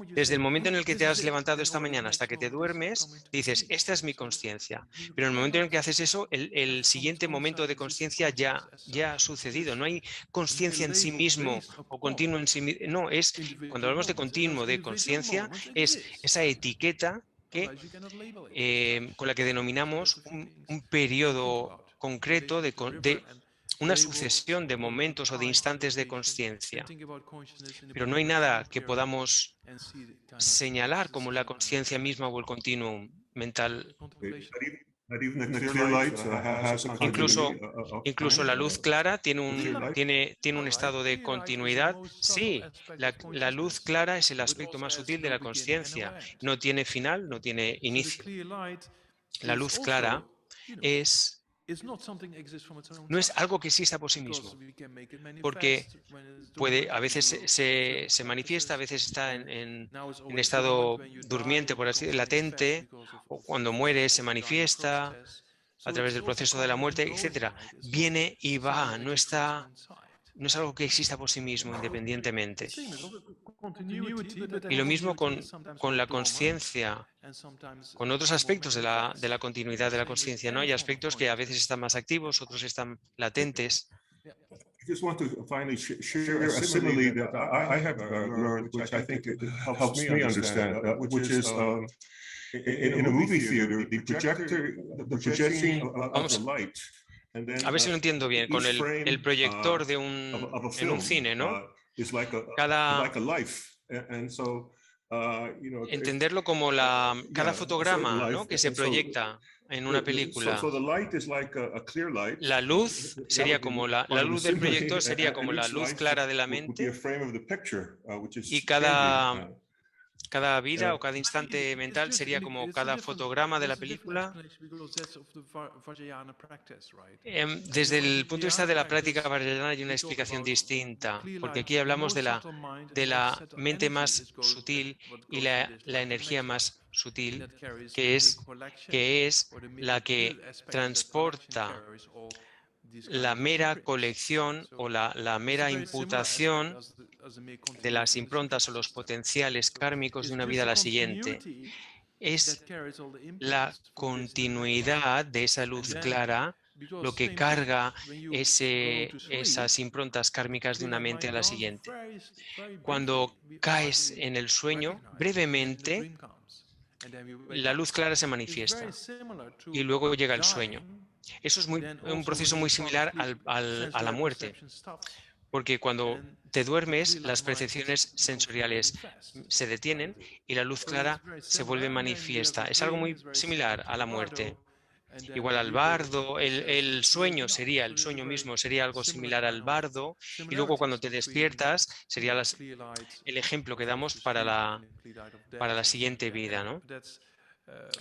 desde el momento en el que te has levantado esta mañana hasta que te duermes, dices, esta es mi consciencia. Pero en el momento en el que haces eso, el siguiente momento de consciencia ya ha sucedido. No hay consciencia en sí mismo o continuo en sí mismo. No, cuando hablamos de continuo, de consciencia, es esa etiqueta con la que denominamos un periodo concreto de una sucesión de momentos o de instantes de consciencia. Pero no hay nada que podamos señalar como la consciencia misma o el continuum mental. Incluso la luz clara tiene un estado de continuidad. Sí, la luz clara es el aspecto más sutil de la consciencia. No tiene final, no tiene inicio. La luz clara no es algo que exista por sí mismo, porque a veces se manifiesta, a veces está en estado durmiente, por así decirlo, latente, o cuando muere se manifiesta a través del proceso de la muerte, etc. Viene y va, no es algo que exista por sí mismo independientemente. Y lo mismo con la consciencia, con otros aspectos de la continuidad de la consciencia, ¿no? Hay aspectos que a veces están más activos, otros están latentes. I just want to finally share a simile that I have learned, which I think helps me understand, which is in a movie theater, the projection of the light. A ver si lo entiendo bien, con el proyector en un cine, ¿no? Entenderlo como cada fotograma, ¿no?, que se proyecta en una película. La luz sería como la luz del proyector sería como la luz clara de la mente, y cada vida o cada instante mental sería como cada fotograma de la película. Desde el punto de vista de la práctica vajrayana hay una explicación distinta, porque aquí hablamos de la mente más sutil y la energía más sutil, que es la que transporta la mera colección o la mera imputación de las improntas o los potenciales kármicos de una vida a la siguiente. Es la continuidad de esa luz clara lo que carga esas improntas kármicas de una mente a la siguiente. Cuando caes en el sueño, brevemente, la luz clara se manifiesta y luego llega el sueño. Eso es un proceso muy similar a la muerte, porque cuando te duermes, las percepciones sensoriales se detienen y la luz clara se vuelve manifiesta. Es algo muy similar a la muerte. Igual al bardo, el sueño mismo sería algo similar al bardo, y luego cuando te despiertas sería el ejemplo que damos para la siguiente vida, ¿no?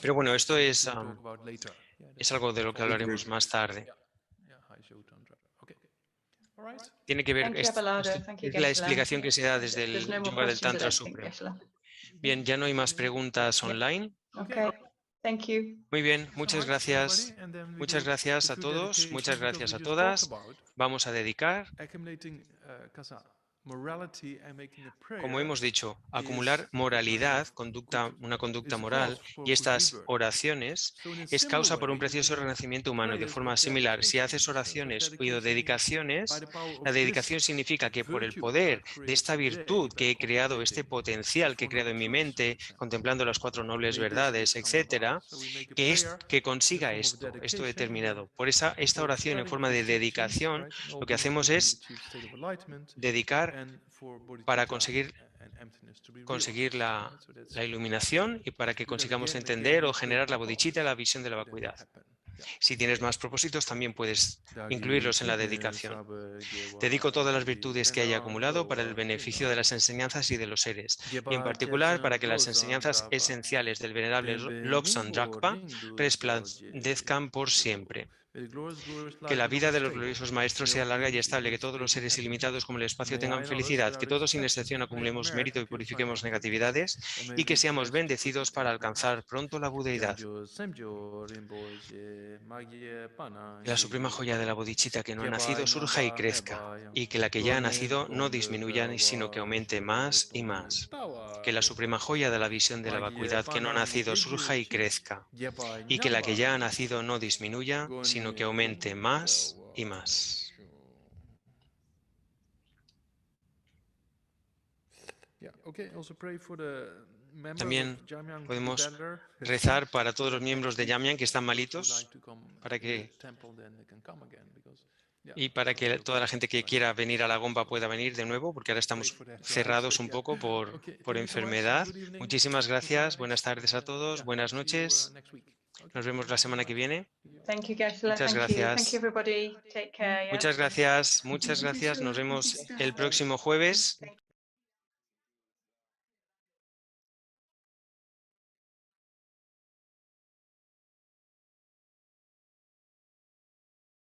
Pero bueno, esto es algo de lo que hablaremos más tarde. Tiene que ver, es la explicación que se da desde el yoga del Tantra Supremo. Bien, ya no hay más preguntas online. Muy bien, muchas gracias. Muchas gracias a todos, muchas gracias a todas. Vamos a dedicar, como hemos dicho, acumular moralidad, una conducta moral, y estas oraciones es causa por un precioso renacimiento humano. Y de forma similar, si haces oraciones o dedicaciones, la dedicación significa que por el poder de esta virtud que he creado, este potencial que he creado en mi mente, contemplando las 4 nobles verdades, etcétera, que consiga esto determinado. Por esta oración en forma de dedicación, lo que hacemos es dedicar para conseguir la iluminación y para que consigamos entender o generar la bodhicitta, la visión de la vacuidad. Si tienes más propósitos, también puedes incluirlos en la dedicación. Dedico todas las virtudes que haya acumulado para el beneficio de las enseñanzas y de los seres, y en particular para que las enseñanzas esenciales del venerable Lobsang Drakpa resplandezcan por siempre. Que la vida de los gloriosos maestros sea larga y estable, que todos los seres ilimitados como el espacio tengan felicidad, que todos sin excepción acumulemos mérito y purifiquemos negatividades y que seamos bendecidos para alcanzar pronto la budeidad. Que la suprema joya de la bodhicitta que no ha nacido surja y crezca, y que la que ya ha nacido no disminuya, sino que aumente más y más. Que la suprema joya de la visión de la vacuidad que no ha nacido surja y crezca, y que la que ya ha nacido no disminuya, sino que aumente más y más. También podemos rezar para todos los miembros de Jamyang que están malitos, y para que toda la gente que quiera venir a la Gompa pueda venir de nuevo, porque ahora estamos cerrados un poco por enfermedad. Muchísimas gracias, buenas tardes a todos, buenas noches. Nos vemos la semana que viene. Muchas gracias. Muchas gracias, nos vemos el próximo jueves.